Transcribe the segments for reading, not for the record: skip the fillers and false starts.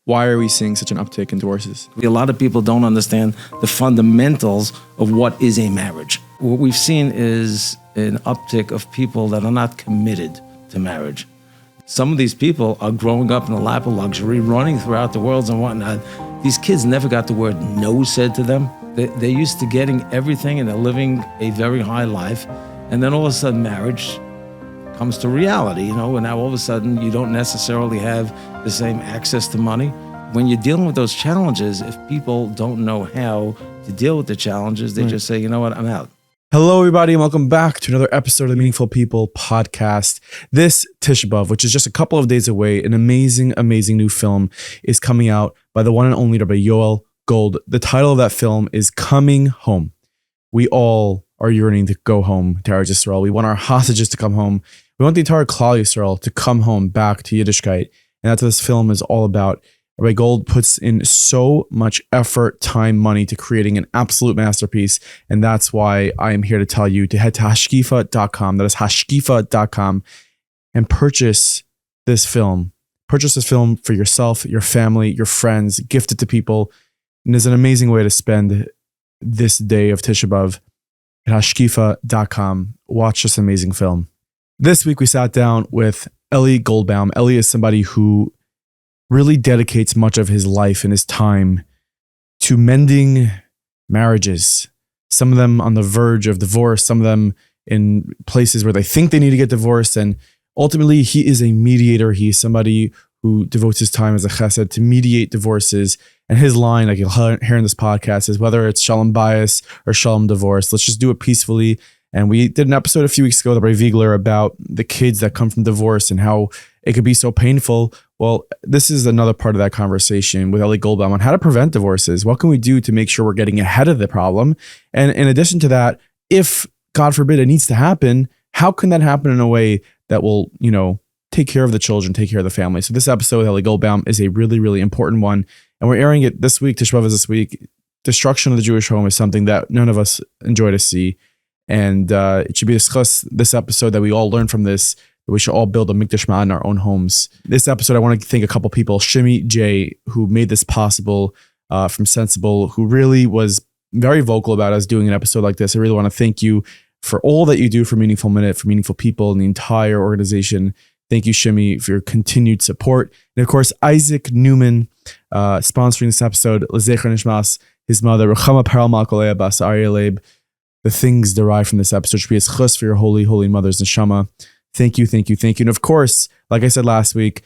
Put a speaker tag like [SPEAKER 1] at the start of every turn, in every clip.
[SPEAKER 1] Why are we seeing such an uptick in divorces?
[SPEAKER 2] A lot of people don't understand the fundamentals of what is a marriage. What we've seen is an uptick of people that are not committed to marriage. Some of these people are growing up in a lap of luxury, running throughout the world and whatnot. These kids never got the word no said to them. They're used to getting everything and they're living a very high life. And then all of a sudden marriage comes to reality, and now all of a sudden you don't necessarily have the same access to money. When you're dealing with those challenges, if people don't know how to deal with the challenges, they just say, you know what, I'm out.
[SPEAKER 1] Hello, everybody, and welcome back to another episode of the Meaningful People podcast. This Tisha B'Av, which is just a couple of days away, an amazing, amazing new film is coming out by the one and only Rabbi Yoel Gold. The title of that film is Coming Home. We all are yearning to go home to Eretz Yisrael. We want our hostages to come home. We want the entire Klal Yisrael to come home back to Yiddishkeit. And that's what this film is all about. Rabbi Gold puts in so much effort, time, money to creating an absolute masterpiece. And that's why I am here to tell you to head to hashkifa.com. That is hashkifa.com and purchase this film. Purchase this film for yourself, your family, your friends, gift it to people. And it's an amazing way to spend this day of Tisha B'Av at hashkifa.com. Watch this amazing film. This week we sat down with Eli Goldbaum. Eli is somebody who really dedicates much of his life and his time to mending marriages. Some of them on the verge of divorce, some of them in places where they think they need to get divorced. And ultimately, he is a mediator. He's somebody who devotes his time as a chesed to mediate divorces. And his line, like you'll hear in this podcast, is whether it's shalom bayis or shalom divorce, let's just do it peacefully. And we did an episode a few weeks ago with Rabbi Viegler about the kids that come from divorce and how it could be so painful. Well, this is another part of that conversation with Eli Goldbaum on how to prevent divorces. What can we do to make sure we're getting ahead of the problem? And in addition to that, if, God forbid, it needs to happen, how can that happen in a way that will, take care of the children, take care of the family? So this episode with Eli Goldbaum is a really, really important one. And we're airing it this week. Tisha B'Av is this week. Destruction of the Jewish home is something that none of us enjoy to see. And it should be discussed this episode that we all learn from this, that we should all build a mikdash ma'at in our own homes. This episode, I want to thank a couple people. Shimi J, who made this possible from Sensible, who really was very vocal about us doing an episode like this. I really want to thank you for all that you do for Meaningful Minute, for Meaningful People, and the entire organization. Thank you, Shimi, for your continued support. And of course, Isaac Newman, sponsoring this episode, L'zecher nishmas, his mother, Ruchama Paral Malkolea Bas Aryeh Leib. The things derived from this episode should be as chus for your holy, holy mother's neshama. Thank you, thank you, thank you. And of course, like I said last week,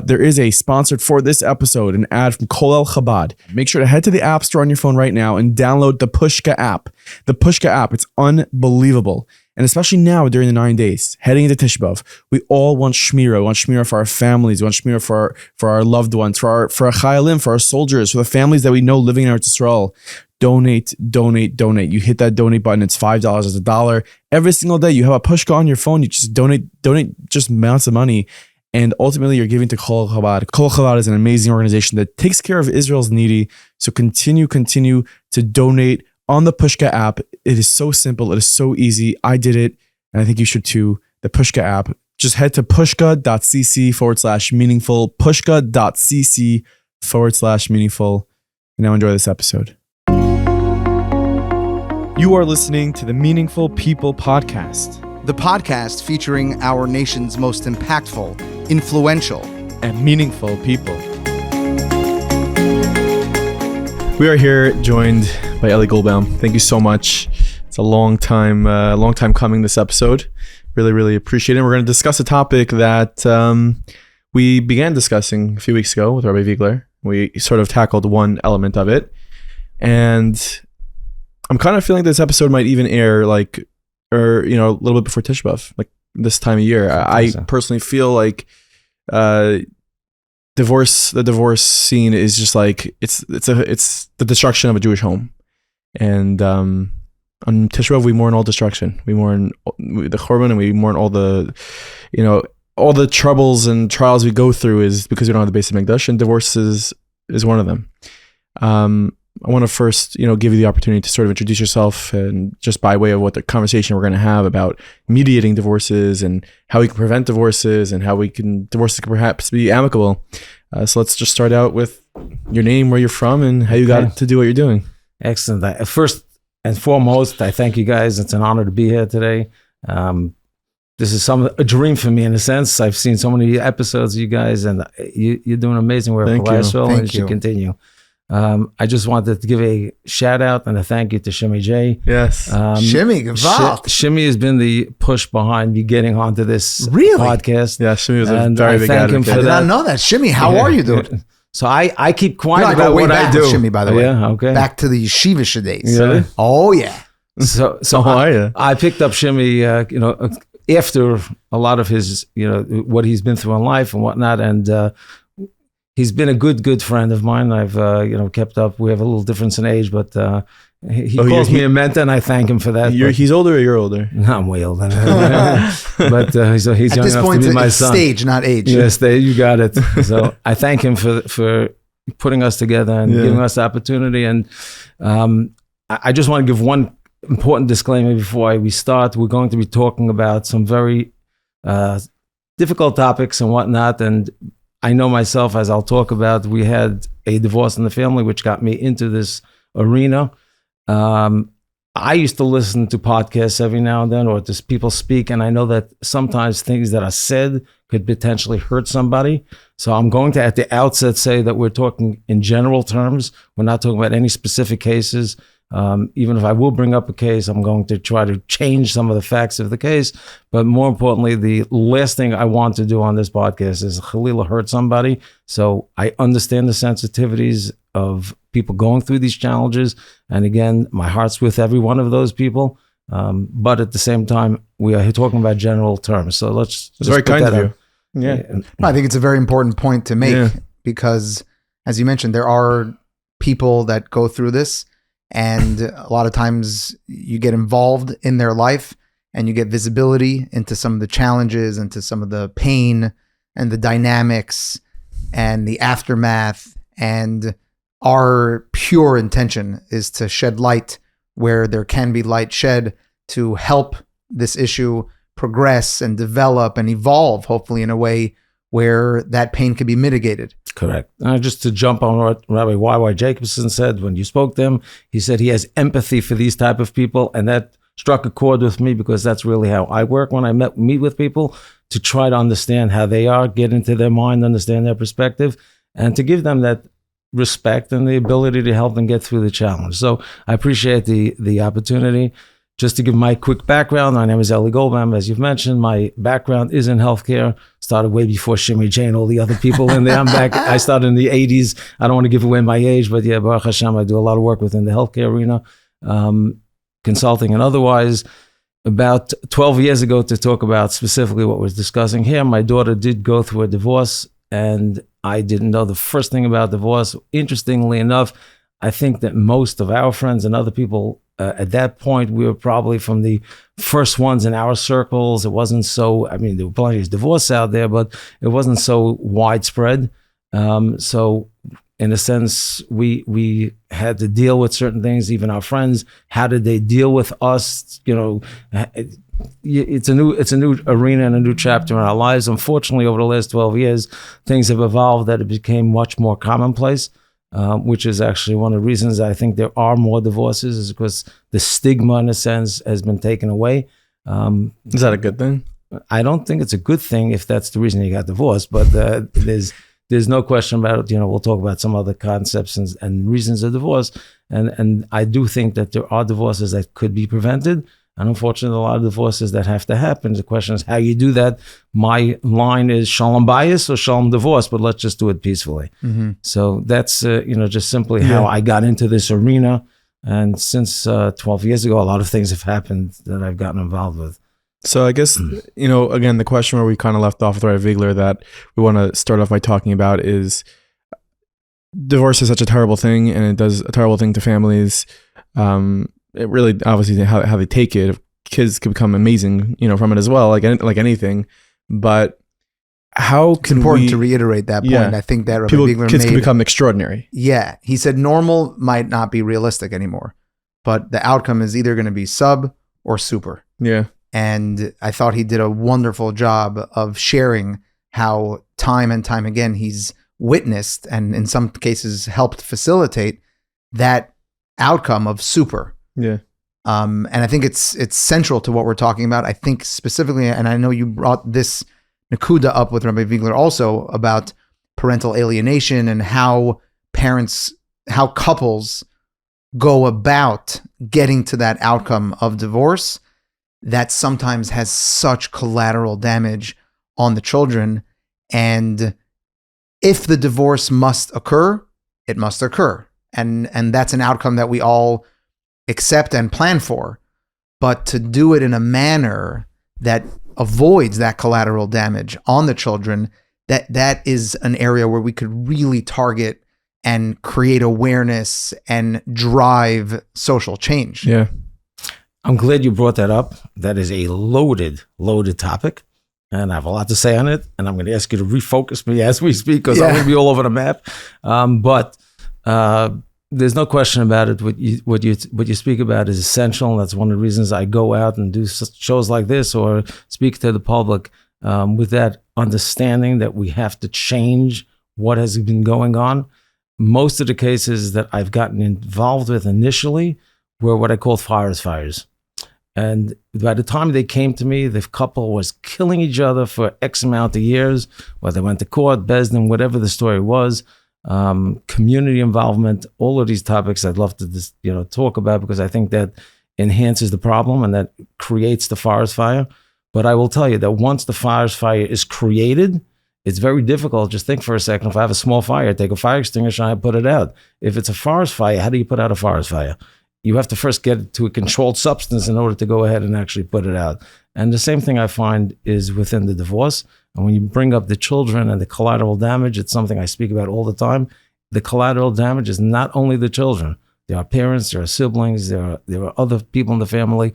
[SPEAKER 1] there is a sponsored for this episode, an ad from Kolel Chabad. Make sure to head to the App Store on your phone right now and download the Pushka app. The Pushka app, it's unbelievable. And especially now during the 9 days, heading into Tisha B'Av, we all want shmira. We want shmira for our families. We want shmira for our loved ones, for our chayalim, for our soldiers, for the families that we know living in Eretz Yisrael. Donate, donate, donate. You hit that donate button. It's $5, it's $1. Every single day, you have a pushka on your phone. You just donate just amounts of money. And ultimately, you're giving to Kol Chabad. Kol Chabad is an amazing organization that takes care of Israel's needy. So continue to donate on the Pushka app. It is so simple. It is so easy. I did it, and I think you should too. The Pushka app. Just head to pushka.cc/meaningful. Pushka.cc/meaningful. And now enjoy this episode. You are listening to the Meaningful People podcast.
[SPEAKER 3] The podcast featuring our nation's most impactful, influential,
[SPEAKER 1] and meaningful people. We are here joined by Eli Goldbaum. Thank you so much. It's a long time coming, this episode. Really, really appreciate it. We're going to discuss a topic that we began discussing a few weeks ago with Rabbi Viegler. We sort of tackled one element of it. And I'm kind of feeling this episode might even air a little bit before Tisha B'Av, like this time of year. I personally feel like the divorce scene is just like it's the destruction of a Jewish home. And on Tisha B'Av we mourn all destruction. We mourn the Churban, and we mourn all the all the troubles and trials we go through is because we don't have the Beis Hamikdash, and divorce is one of them. I want to first, give you the opportunity to sort of introduce yourself, and just by way of what the conversation we're going to have about mediating divorces and how we can prevent divorces and how divorces can perhaps be amicable. So let's just start out with your name, where you're from, and how you got to do what you're doing.
[SPEAKER 2] Excellent. First and foremost, I thank you guys. It's an honor to be here today. This is a dream for me in a sense. I've seen so many episodes of you guys, and you're doing amazing work.
[SPEAKER 1] Thank you.
[SPEAKER 2] And it should continue. I just wanted to give a shout out and a thank you to Shimmy J.
[SPEAKER 1] Yes.
[SPEAKER 3] Shimmy, gewalt.
[SPEAKER 2] Shimmy has been the push behind me getting onto this podcast.
[SPEAKER 1] Yeah, Shimmy was a
[SPEAKER 2] And
[SPEAKER 1] very
[SPEAKER 2] I
[SPEAKER 1] big
[SPEAKER 2] thank him
[SPEAKER 1] advocate.
[SPEAKER 3] I
[SPEAKER 2] for
[SPEAKER 3] did not
[SPEAKER 2] that.
[SPEAKER 3] know that. Shimmy, how are you doing?
[SPEAKER 2] So I keep quiet
[SPEAKER 3] I
[SPEAKER 2] about
[SPEAKER 3] go way
[SPEAKER 2] what
[SPEAKER 3] back
[SPEAKER 2] I do.
[SPEAKER 3] with Shimmy, by the way.
[SPEAKER 2] Yeah, okay.
[SPEAKER 3] Back to the yeshiva days.
[SPEAKER 2] Really?
[SPEAKER 3] Oh, yeah.
[SPEAKER 2] So
[SPEAKER 1] How are you?
[SPEAKER 2] I picked up Shimmy, after a lot of his, what he's been through in life and whatnot, and he's been a good friend of mine. I've kept up. We have a little difference in age, but he calls me a mentor, and I thank him for that.
[SPEAKER 1] He's older or you're older?
[SPEAKER 2] No, I'm way older, but he's
[SPEAKER 3] At
[SPEAKER 2] young
[SPEAKER 3] this
[SPEAKER 2] enough
[SPEAKER 3] point,
[SPEAKER 2] to be my
[SPEAKER 3] it's
[SPEAKER 2] son.
[SPEAKER 3] stage, not age.
[SPEAKER 2] Yes, you got it. So I thank him for putting us together and giving us the opportunity. And I just want to give one important disclaimer before we start. We're going to be talking about some very difficult topics and whatnot. And I know myself, as I'll talk about, we had a divorce in the family, which got me into this arena. I used to listen to podcasts every now and then, or just people speak, and I know that sometimes things that are said could potentially hurt somebody. So I'm going to, at the outset, say that we're talking in general terms. We're not talking about any specific cases. Even if I will bring up a case, I'm going to try to change some of the facts of the case. But more importantly, the last thing I want to do on this podcast is Khalila hurt somebody. So I understand the sensitivities of people going through these challenges. And again, my heart's with every one of those people. But at the same time, we are talking about general terms. So let's
[SPEAKER 1] It's very kind of you.
[SPEAKER 2] Yeah.
[SPEAKER 3] I think it's a very important point to make because, as you mentioned, there are people that go through this. And a lot of times you get involved in their life and you get visibility into some of the challenges, into some of the pain and the dynamics and the aftermath. And our pure intention is to shed light where there can be light shed to help this issue progress and develop and evolve, hopefully in a way where that pain can be mitigated.
[SPEAKER 2] Correct. Just to jump on what Rabbi Y.Y. Jacobson said when you spoke to him, he said he has empathy for these type of people, and that struck a chord with me because that's really how I work when I meet with people, to try to understand how they are, get into their mind, understand their perspective, and to give them that respect and the ability to help them get through the challenge. So I appreciate the opportunity. Just to give my quick background, my name is Eli Goldbaum. As you've mentioned, my background is in healthcare. Started way before Shimmy J and all the other people in there. I'm back. I started in the 80s. I don't want to give away my age, but yeah, Baruch Hashem, I do a lot of work within the healthcare arena, consulting and otherwise. About 12 years ago, to talk about specifically what we're discussing here, my daughter did go through a divorce, and I didn't know the first thing about divorce. Interestingly enough, I think that most of our friends and other people at that point, we were probably from the first ones in our circles. It wasn't so, there were plenty of divorce out there, but it wasn't so widespread. So in a sense, we had to deal with certain things, even our friends. How did they deal with us? It's a new arena and a new chapter in our lives. Unfortunately, over the last 12 years, things have evolved that it became much more commonplace. Which is actually one of the reasons I think there are more divorces, is because the stigma, in a sense, has been taken away.
[SPEAKER 1] Is that a good thing?
[SPEAKER 2] I don't think it's a good thing if that's the reason you got divorced, but there's no question about it. We'll talk about some other concepts and reasons of divorce. And I do think that there are divorces that could be prevented. And unfortunately, a lot of divorces that have to happen. The question is how you do that. My line is shalom bayis or shalom divorce, but let's just do it peacefully. Mm-hmm. So that's, just simply how I got into this arena. And since 12 years ago, a lot of things have happened that I've gotten involved with.
[SPEAKER 1] So I guess, again, the question where we kind of left off with Rabbi Vigler that we want to start off by talking about is divorce is such a terrible thing, and it does a terrible thing to families. It really, obviously, how they take it. Kids can become amazing, from it as well, like anything. But how
[SPEAKER 3] it's important to reiterate that point. I think that
[SPEAKER 1] kids can become extraordinary.
[SPEAKER 3] Yeah, he said normal might not be realistic anymore, but the outcome is either going to be sub or super.
[SPEAKER 1] Yeah,
[SPEAKER 3] and I thought he did a wonderful job of sharing how time and time again he's witnessed and in some cases helped facilitate that outcome of super.
[SPEAKER 1] Yeah.
[SPEAKER 3] And I think it's central to what we're talking about. I think specifically, and I know you brought this Nakuda up with Rabbi Wiegler also about parental alienation and how couples go about getting to that outcome of divorce that sometimes has such collateral damage on the children. And if the divorce must occur, it must occur. And that's an outcome that we all accept and plan for. But to do it in a manner that avoids that collateral damage on the children, that is an area where we could really target and create awareness and drive social change.
[SPEAKER 1] Yeah.
[SPEAKER 2] I'm glad you brought that up. That is a loaded topic. And I have a lot to say on it. And I'm going to ask you to refocus me as we speak because I'm going to be all over the map. But there's no question about it. What you speak about is essential. That's one of the reasons I go out and do shows like this or speak to the public with that understanding that we have to change what has been going on. Most of the cases that I've gotten involved with initially were what I call fires. And by the time they came to me, the couple was killing each other for X amount of years, whether they went to court, Bezdin, whatever the story was, community involvement, all of these topics I'd love to talk about because I think that enhances the problem and that creates the forest fire. But I will tell you that once the forest fire is created, it's very difficult. Just think for a second. If I have a small fire, I take a fire extinguisher and I put it out. If it's a forest fire, how do you put out a forest fire? You have to first get it to a controlled substance in order to go ahead and actually put it out. And the same thing I find is within the divorce. And when you bring up the children and the collateral damage, it's something I speak about all the time. The collateral damage is not only the children. There are parents, there are siblings, there are other people in the family.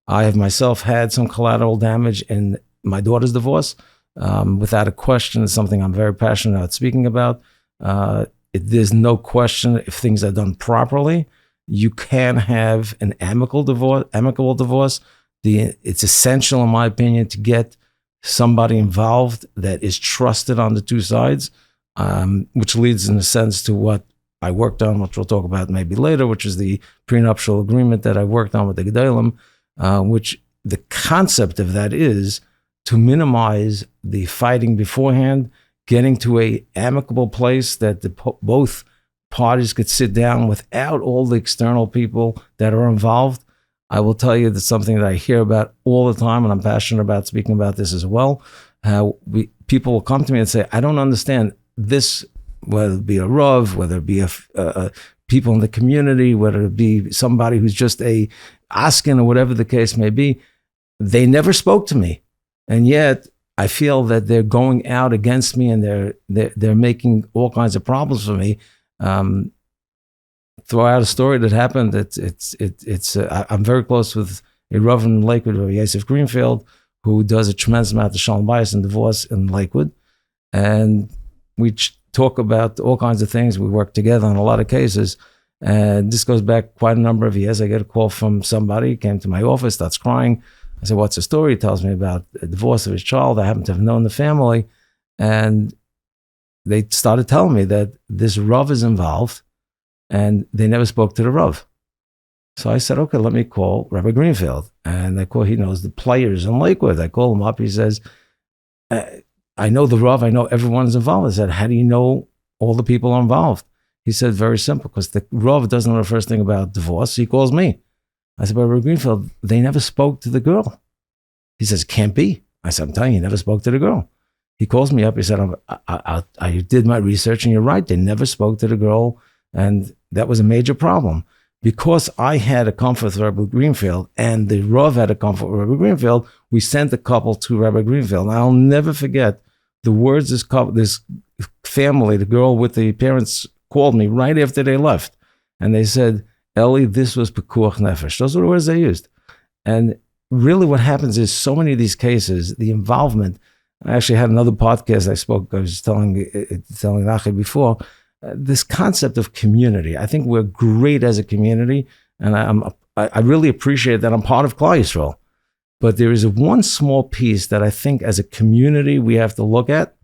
[SPEAKER 2] I have myself had some collateral damage in my daughter's divorce. Without a question, it's something I'm very passionate about speaking about. There's no question if things are done properly, you can have an amicable divorce. It's essential, in my opinion, to get somebody involved that is trusted on the two sides, which leads in a sense to what I worked on, which we'll talk about maybe later, which is the prenuptial agreement that I worked on with the Gedolim, which the concept of that is to minimize the fighting beforehand, getting to a amicable place that both parties could sit down without all the external people that are involved. I will tell you that's something that I hear about all the time, and I'm passionate about speaking about this as well. How people will come to me and say, I don't understand this, whether it be a Rav, whether it be a people in the community, whether it be somebody who's just a asking or whatever the case may be. They never spoke to me. And yet I feel that they're going out against me and they're making all kinds of problems for me. Throw out a story that happened. I'm very close with a Rav in Lakewood, Rabbi Yosef Greenfield, who does a tremendous amount of shalom bayis and divorce in Lakewood. And we talk about all kinds of things. We work together on a lot of cases. And this goes back quite a number of years. I get a call from somebody, came to my office, starts crying. I said, what's the story? He tells me about the divorce of his child. I happen to have known the family. And they started telling me that this Rav is involved and they never spoke to the Rav. So I said, okay, let me call Rabbi Greenfield. And he knows the players in Lakewood. I call him up. He says, I know the Rav. I know everyone's involved. I said, how do you know all the people are involved? He said, very simple, because the Rav doesn't know the first thing about divorce. He calls me. I said, Rabbi Greenfield, they never spoke to the girl. He says, can't be. I said, I'm telling you, he never spoke to the girl. He calls me up. He said, I did my research, and you're right. They never spoke to the girl, and that was a major problem. Because I had a comfort with Rabbi Greenfield, and the Rav had a comfort with Rabbi Greenfield, we sent the couple to Rabbi Greenfield. And I'll never forget the words this family, the girl with the parents, called me right after they left. And they said, Eli, this was pekuach nefesh. Those are the words they used. And really what happens is so many of these cases, the involvement, I actually had another podcast I was telling Nachi before, this concept of community. I think we're great as a community, and I really appreciate that I'm part of Klal Yisrael. But there is one small piece that I think as a community we have to look at.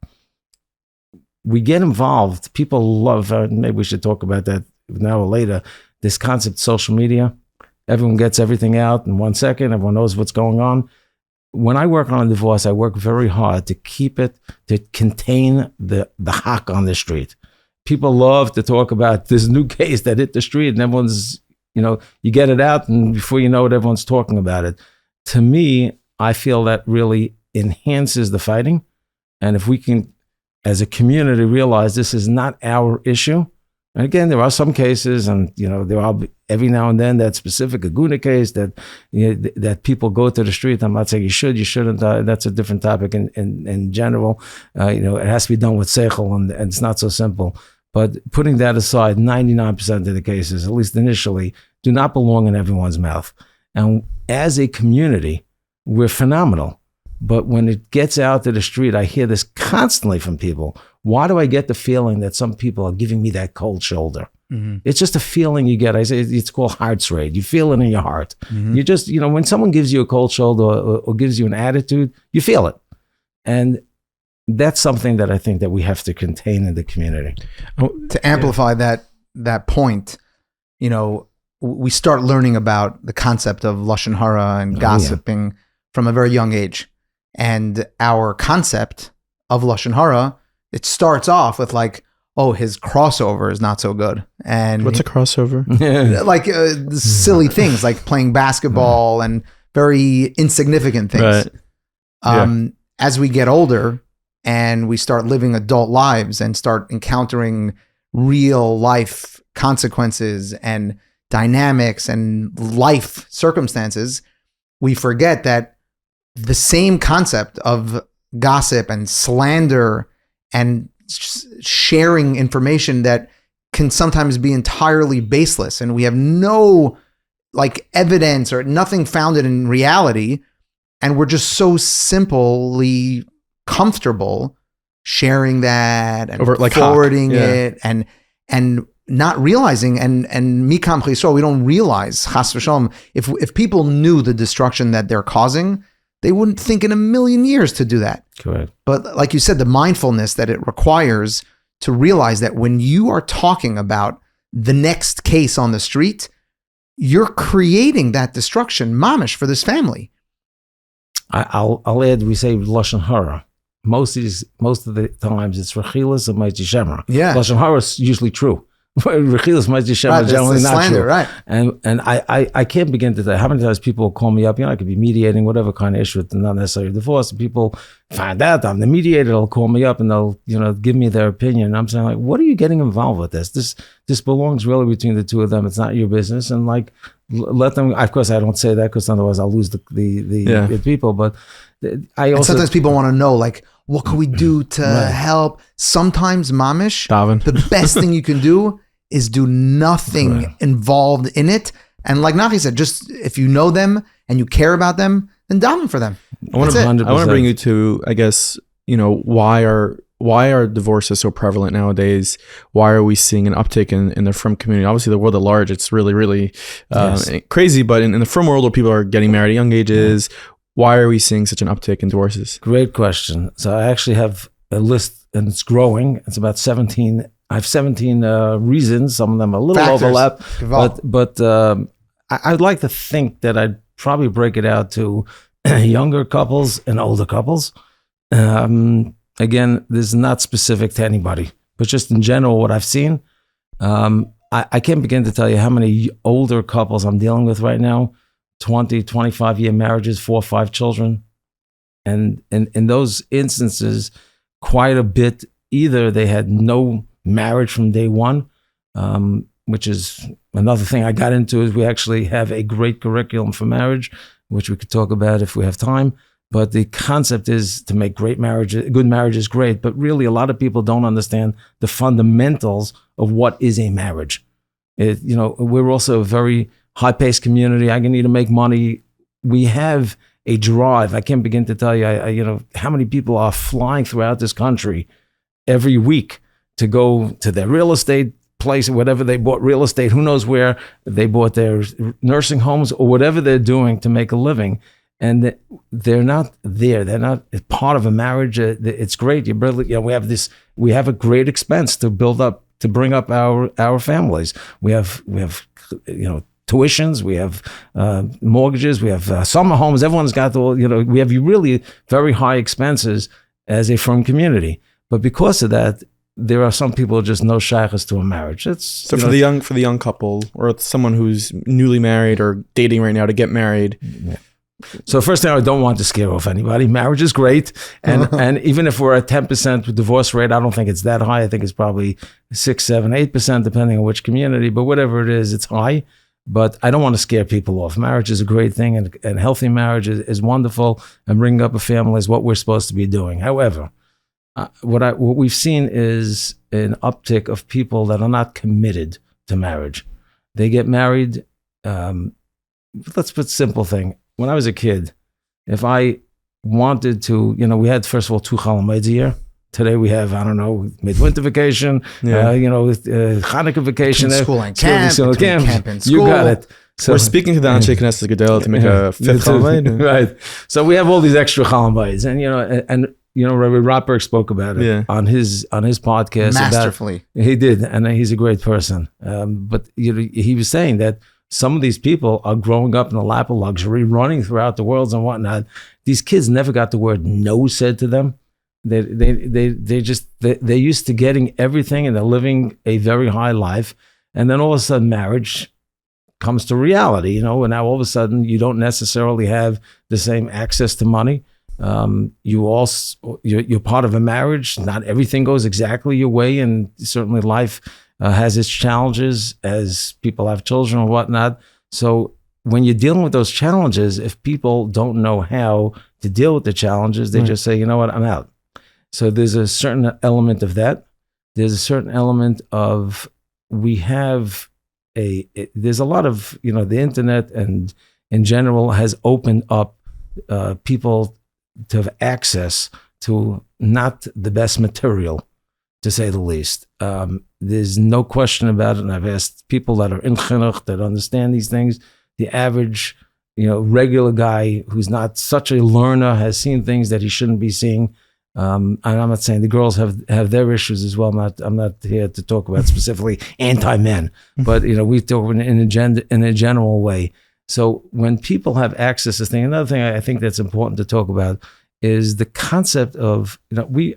[SPEAKER 2] we get involved. People love, maybe we should talk about that now or later, this concept of social media. Everyone gets everything out in 1 second. Everyone knows what's going on. When I work on a divorce, I work very hard to keep it, to contain the hack on the street. People love to talk about this new case that hit the street, and everyone's, you get it out, and before you know it, everyone's talking about it. To me, I feel that really enhances the fighting. And if we can, as a community, realize this is not our issue. And again, there are some cases, and there are every now and then that specific Aguna case that that people go to the street. I'm not saying you should, you shouldn't. That's a different topic in general. It has to be done with seichel, and it's not so simple. But putting that aside, 99% of the cases, at least initially, do not belong in everyone's mouth. And as a community, we're phenomenal. But when it gets out to the street, I hear this constantly from people. Why do I get the feeling that some people are giving me that cold shoulder? Mm-hmm. It's just a feeling you get. I say it's called heart's rate. You feel it in your heart. Mm-hmm. You just, when someone gives you a cold shoulder or gives you an attitude, you feel it. And that's something that I think that we have to contain in the community.
[SPEAKER 3] To amplify that point, we start learning about the concept of lashon hara and gossiping from a very young age. And our concept of lashon hara, it starts off with like, oh, his crossover is not so good. And
[SPEAKER 1] what's a crossover?
[SPEAKER 3] Like silly things like playing basketball and very insignificant things. Right. As we get older and we start living adult lives and start encountering real life consequences and dynamics and life circumstances, we forget that the same concept of gossip and slander and sharing information that can sometimes be entirely baseless, and we have no evidence or nothing founded in reality, and we're just so simply comfortable sharing that and forwarding it and not realizing and mikam chisro, we don't realize chas v'shalom, if people knew the destruction that they're causing, they wouldn't think in a million years to do that.
[SPEAKER 2] Correct.
[SPEAKER 3] But like you said, the mindfulness that it requires to realize that when you are talking about the next case on the street, you're creating that destruction, mamish, for this family.
[SPEAKER 2] I'll add, we say lashon hara. Most of the times it's rechilas and ma'aseh shemra.
[SPEAKER 3] Yeah.
[SPEAKER 2] Lashon hara is usually true. Rechilas ma'aseh shemra is generally not
[SPEAKER 3] slander,
[SPEAKER 2] true.
[SPEAKER 3] Right.
[SPEAKER 2] And I can't begin to tell you how many times people call me up. I could be mediating whatever kind of issue, not necessarily divorce. People find out I'm the mediator. They'll call me up and they'll give me their opinion. And I'm saying like, what are you getting involved with this? This belongs really between the two of them. It's not your business. And let them. Of course, I don't say that because otherwise I'll lose the people. But I also,
[SPEAKER 3] and sometimes people want to know what can we do to help? Sometimes, mamish, the best thing you can do is do nothing involved in it. And like Nachi said, just if you know them and you care about them, then daven for them.
[SPEAKER 1] I want to bring you to, I guess, why are divorces so prevalent nowadays? Why are we seeing an uptick in the frum community? Obviously, the world at large, it's really, really crazy. But in the frum world where people are getting married at young ages, why are we seeing such an uptick in divorces?
[SPEAKER 2] Great question. So I actually have a list, and it's growing. It's about 17. I have 17 reasons. Some of them are a little overlap, but I'd like to think that I'd probably break it out to younger couples and older couples. Again, this is not specific to anybody, but just in general, what I've seen. I can't begin to tell you how many older couples I'm dealing with right now. 20, 25-year marriages, 4 or 5 children. And in those instances, quite a bit, either they had no marriage from day one, which is another thing I got into, is we actually have a great curriculum for marriage, which we could talk about if we have time. But the concept is to make great marriage, good marriage is great, but really a lot of people don't understand the fundamentals of what is a marriage. We're also a very high-paced community. I need to make money. We have a drive. I can't begin to tell you, how many people are flying throughout this country every week to go to their real estate place, whatever they bought real estate, who knows where they bought their nursing homes or whatever they're doing to make a living. and they're not there. They're not part of a marriage. It's great. We have a great expense to bring up our families. We have tuitions, we have mortgages, we have summer homes. Everyone's got we have really very high expenses as a frum community. But because of that, there are some people who just no shaykhs to a marriage.
[SPEAKER 1] So for the young couple, or someone who's newly married or dating right now to get married.
[SPEAKER 2] Yeah. So first thing, I don't want to scare off anybody. Marriage is great. And even if we're at 10% divorce rate, I don't think it's that high. I think it's probably 6, 7, 8%, depending on which community. But whatever it is, it's high. But I don't want to scare people off. Marriage is a great thing, and healthy marriage is wonderful, and bringing up a family is what we're supposed to be doing. However, what we've seen is an uptick of people that are not committed to marriage. They get married. Let's put a simple thing. When I was a kid, if I wanted to, we had, first of all, 2 Chalamoids a year. Today we have, midwinter vacation, Hanukkah vacation.
[SPEAKER 3] School and camp, camp and school.
[SPEAKER 2] You got it. So
[SPEAKER 1] we're speaking to the Anshe Knesset Gedela to make a 5th Chalamoid.
[SPEAKER 2] Right. So we have all these extra Chalamoids. And Rabbi Rotberg spoke about it on his podcast.
[SPEAKER 3] Masterfully.
[SPEAKER 2] He did, and he's a great person. But he was saying that some of these people are growing up in the lap of luxury, running throughout the world and whatnot. These kids never got the word no said to them. They're used to getting everything, and they're living a very high life. And then all of a sudden marriage comes to reality, and now all of a sudden you don't necessarily have the same access to money. You're part of a marriage. Not everything goes exactly your way, and certainly life has its challenges as people have children and whatnot. So when you're dealing with those challenges, if people don't know how to deal with the challenges, they just say, you know what, I'm out. So there's a certain element of that. There's a certain element of there's a lot of, the internet and in general has opened up people to have access to not the best material, to say the least. There's no question about it. And I've asked people that are in chinuch that understand these things. The average, regular guy who's not such a learner has seen things that he shouldn't be seeing. And I'm not saying the girls have their issues as well. I'm not here to talk about specifically anti-men, but we talk in a general way. So when people have access to things, another thing I think that's important to talk about is the concept of,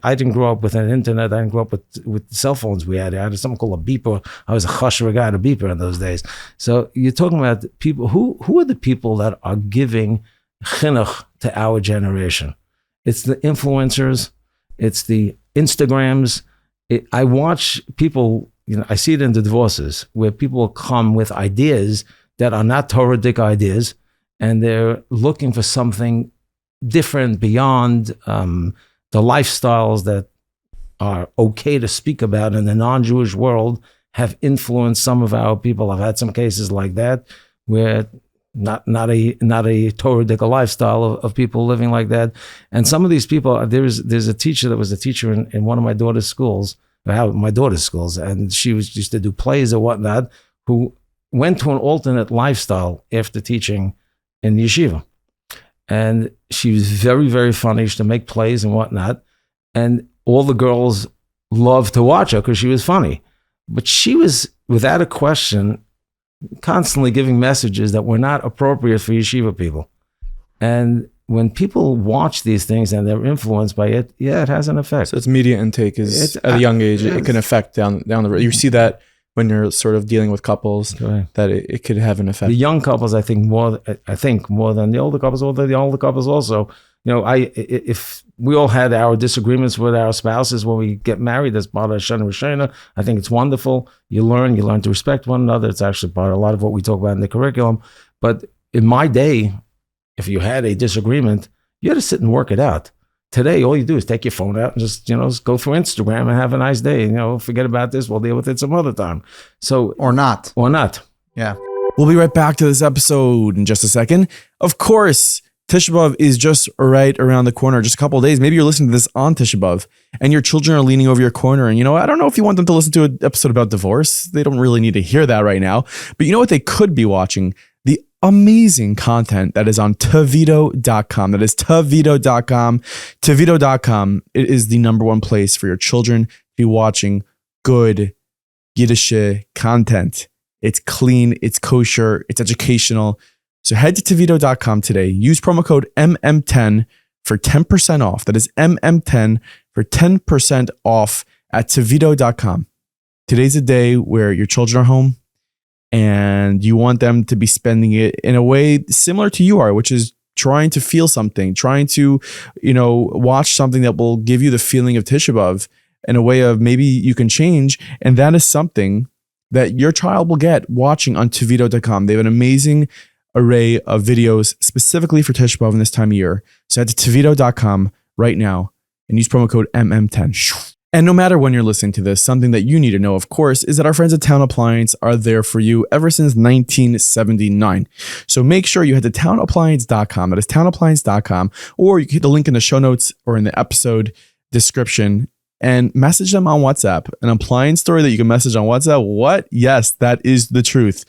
[SPEAKER 2] I didn't grow up with an internet. I didn't grow up with the cell phones we had. I had something called a beeper. I was a chasher guy, a beeper in those days. So you're talking about people, who are the people that are giving chinuch to our generation? It's the influencers. It's the Instagrams. I watch people, I see it in the divorces where people will come with ideas that are not Torah-dic ideas, and they're looking for something different beyond the lifestyles that are okay to speak about in the non-Jewish world have influenced some of our people. I've had some cases like that where not a Torah-dic lifestyle of people living like that. And some of these people, there's a teacher that was a teacher in one of my daughter's schools, and she used to do plays or whatnot, who went to an alternate lifestyle after teaching in yeshiva. And she was very, very funny. She used to make plays and whatnot. And all the girls loved to watch her because she was funny. But she was, without a question, constantly giving messages that were not appropriate for yeshiva people. And when people watch these things and they're influenced by it, it has an effect.
[SPEAKER 1] So it's media intake at a young age. It can affect down the road. You see that when you're sort of dealing with couples, that it could have an effect.
[SPEAKER 2] The young couples, I think more than the older couples, although the older couples also, if we all had our disagreements with our spouses when we get married, that's part of Shana Rishona. I think it's wonderful. You learn to respect one another. It's actually part of a lot of what we talk about in the curriculum. But in my day, if you had a disagreement, you had to sit and work it out. Today, all you do is take your phone out and just go through Instagram and have a nice day. Forget about this. We'll deal with it some other time. So
[SPEAKER 3] or not.
[SPEAKER 2] Yeah.
[SPEAKER 1] We'll be right back to this episode in just a second. Of course, Tisha B'Av is just right around the corner, just a couple of days. Maybe you're listening to this on Tisha B'Av and your children are leaning over your corner. And I don't know if you want them to listen to an episode about divorce. They don't really need to hear that right now. But you know what they could be watching? The amazing content that is on tavito.com. That is tavito.com. Tavito.com. It is the number one place for your children to be watching good Yiddish content. It's clean, it's kosher, it's educational. So head to tavito.com today. Use promo code MM10 for 10% off. That is MM10 for 10% off at tavito.com. Today's a day where your children are home and you want them to be spending it in a way similar to you are, which is trying to feel something, trying to, watch something that will give you the feeling of Tisha B'Av in a way of maybe you can change. And that is something that your child will get watching on tavito.com. They have an amazing array of videos specifically for Tisha B'Av in this time of year. So head to tavito.com right now and use promo code MM10. And no matter when you're listening to this, something that you need to know, of course, is that our friends at Town Appliance are there for you ever since 1979. So make sure you head to townappliance.com. That is townappliance.com. Or you can hit the link in the show notes or in the episode description and message them on WhatsApp. An appliance store that you can message on WhatsApp? What? Yes, that is the truth.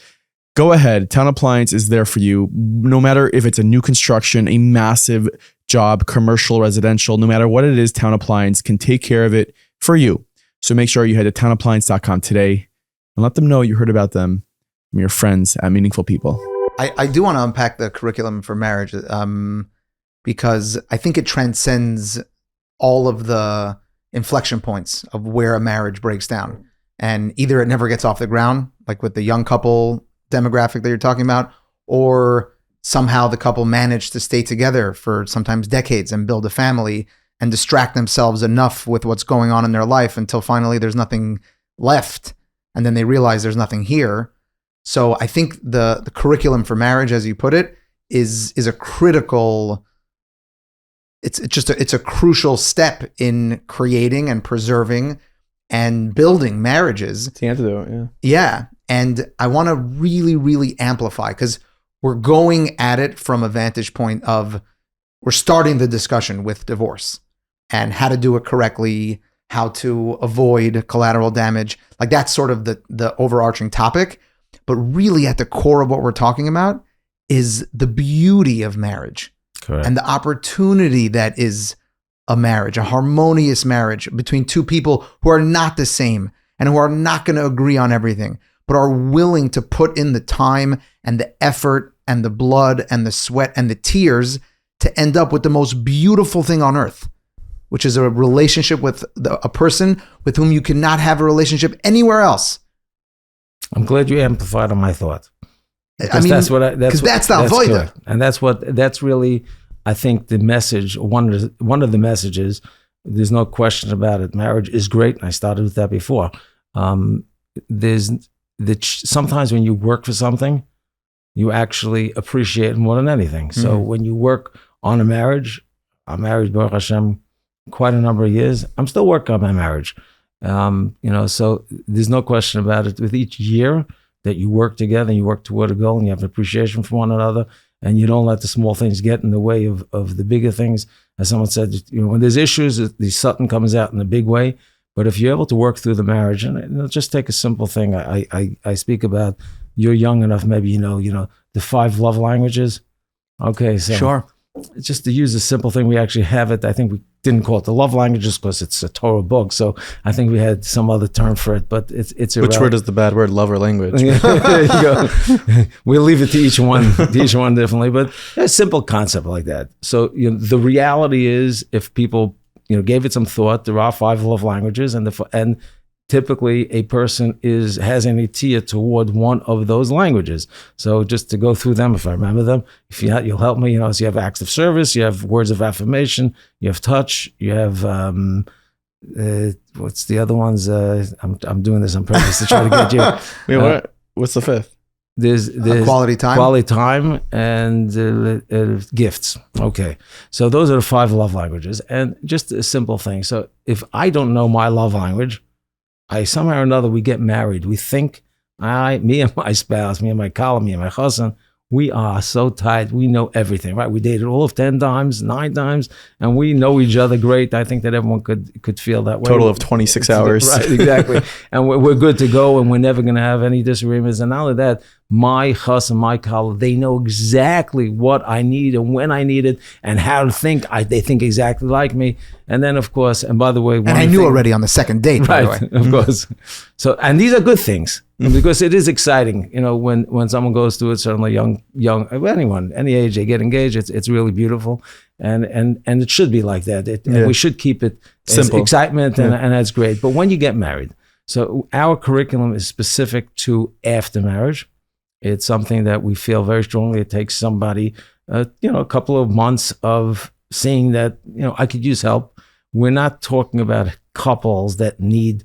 [SPEAKER 1] Go ahead. Town Appliance is there for you. No matter if it's a new construction, a massive job, commercial, residential, no matter what it is, Town Appliance can take care of it for you. So make sure you head to townappliance.com today and let them know you heard about them from your friends at Meaningful People.
[SPEAKER 3] I do want to unpack the curriculum for marriage because I think it transcends all of the inflection points of where a marriage breaks down. And either it never gets off the ground, like with the young couple demographic that you're talking about, or somehow the couple managed to stay together for sometimes decades and build a family and distract themselves enough with what's going on in their life until finally there's nothing left. And then they realize there's nothing here. So I think the curriculum for marriage, as you put it, is a critical, it's a crucial step in creating and preserving and building marriages.
[SPEAKER 1] It's the antidote, yeah.
[SPEAKER 3] Yeah. And I want to really, really amplify, because we're going at it from a vantage point of, we're starting the discussion with divorce and how to do it correctly, how to avoid collateral damage. Like that's sort of the overarching topic. But really at the core of what we're talking about is the beauty of marriage.
[SPEAKER 2] Correct.
[SPEAKER 3] And the opportunity that is a marriage, a harmonious marriage between two people who are not the same and who are not going to agree on everything, but are willing to put in the time and the effort and the blood and the sweat and the tears to end up with the most beautiful thing on earth, which is a relationship with a person with whom you cannot have a relationship anywhere else.
[SPEAKER 2] I'm glad you amplified on my thought.
[SPEAKER 3] I mean,
[SPEAKER 2] that's the avoid, and that's really, I think, the message. One of the messages. There's no question about it. Marriage is great, and I started with that before. Sometimes when you work for something, you actually appreciate it more than anything. So when you work on a marriage, I'm married, Baruch Hashem, quite a number of years. I'm still working on my marriage. So there's no question about it. With each year that you work together and you work toward a goal and you have appreciation for one another and you don't let the small things get in the way of the bigger things. As someone said, when there's issues, the Sutton comes out in a big way. But if you're able to work through the marriage, and just take a simple thing, I speak about, you're young enough, maybe you know the 5 love languages. Okay, so
[SPEAKER 1] sure.
[SPEAKER 2] Just to use a simple thing, we actually have it. I think we didn't call it the love languages because it's a Torah book. So I think we had some other term for it, but it's
[SPEAKER 1] Which word is the bad word? Love or language?
[SPEAKER 2] There you go. We'll leave it to each one differently, but a simple concept like that. So the reality is, if people gave it some thought, there are 5 love languages, and typically a person has an atiyah toward one of those languages. So just to go through them, if I remember them, if you'll help me, so you have acts of service, you have words of affirmation, you have touch, you have, what's the other ones? I'm doing this on purpose to try to get you.
[SPEAKER 1] Wait, what's the 5th?
[SPEAKER 2] There's
[SPEAKER 3] quality time,
[SPEAKER 2] and gifts. Okay, so those are the 5 love languages, and just a simple thing. So if I don't know my love language, somehow or another we get married. We think me and my spouse, me and my colleague, me and my husband, we are so tight. We know everything, right? We dated all of 10 times, 9 times, and we know each other great. I think that everyone could feel that way.
[SPEAKER 1] Total of 26 hours.
[SPEAKER 2] Right, exactly. And we're good to go, and we're never going to have any disagreements. And not only that, my chas and my kala. They know exactly what I need and when I need it and how to think. They think exactly like me. And then, of course, and by the way,
[SPEAKER 3] and I knew already on the second date, by the way.
[SPEAKER 2] Of course. So, and these are good things because it is exciting. When someone goes through it, certainly young, anyone, any age, they get engaged. It's really beautiful, and it should be like that. And we should keep it simple, excitement, and that's great. But when you get married, so our curriculum is specific to after marriage. It's something that we feel very strongly. It takes somebody, a couple of months of seeing that, I could use help. We're not talking about couples that need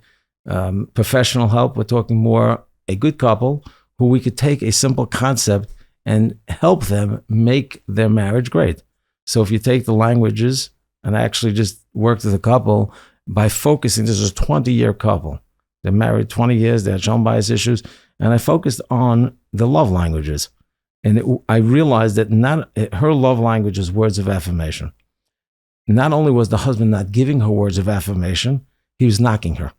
[SPEAKER 2] professional help. We're talking more a good couple who we could take a simple concept and help them make their marriage great. So if you take the languages, and I actually just worked with a couple by focusing, this is a 20-year couple. They're married 20 years, they had child bias issues, and I focused on the love languages. And I realized that her love language is words of affirmation. Not only was the husband not giving her words of affirmation, he was knocking her.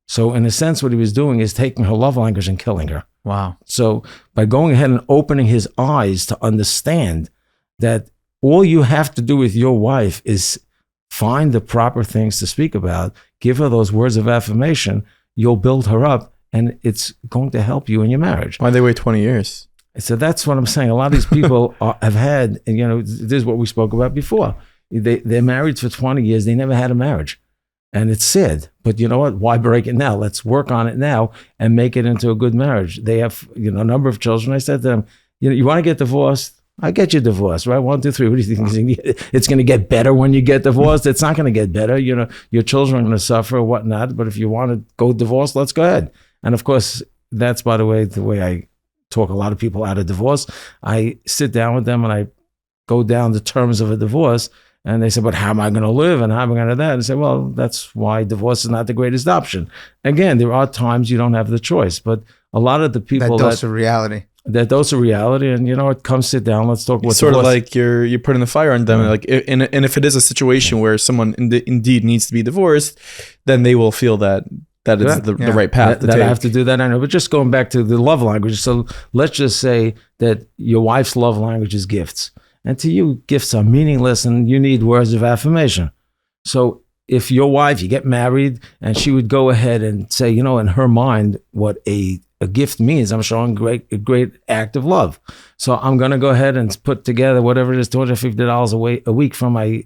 [SPEAKER 2] So in a sense, what he was doing is taking her love language and killing her.
[SPEAKER 3] Wow.
[SPEAKER 2] So by going ahead and opening his eyes to understand that all you have to do with your wife is find the proper things to speak about, give her those words of affirmation, you'll build her up, and it's going to help you in your marriage.
[SPEAKER 1] Why'd they wait 20 years?
[SPEAKER 2] So that's what I'm saying. A lot of these people have had, and this is what we spoke about before. They're married for 20 years. They never had a marriage. And it's sad. But you know what? Why break it now? Let's work on it now and make it into a good marriage. They have a number of children. I said to them, you want to get divorced? I get you divorced, right? 1, 2, 3. What do you think? It's going to get better when you get divorced? It's not going to get better. Your children are going to suffer or whatnot. But if you want to go divorce, let's go ahead. And of course, that's, by the way I talk a lot of people out of divorce. I sit down with them and I go down the terms of a divorce. And they said, but how am I going to live? And how am I going to that? And I said, well, that's why divorce is not the greatest option. Again, there are times you don't have the choice. But a lot of the people
[SPEAKER 3] that dose of reality.
[SPEAKER 2] That dose of reality. And come sit down. Let's talk.
[SPEAKER 1] It's sort of like you're putting the fire on them. And if it is a situation where someone indeed needs to be divorced, then they will feel that is the right path to take.
[SPEAKER 2] I have to do that. I know. But just going back to the love language. So let's just say that your wife's love language is gifts. And to you, gifts are meaningless and you need words of affirmation. So if your wife, you get married and she would go ahead and say, in her mind, what a gift means, I'm showing a great act of love. So I'm going to go ahead and put together whatever it is, $250 a week from my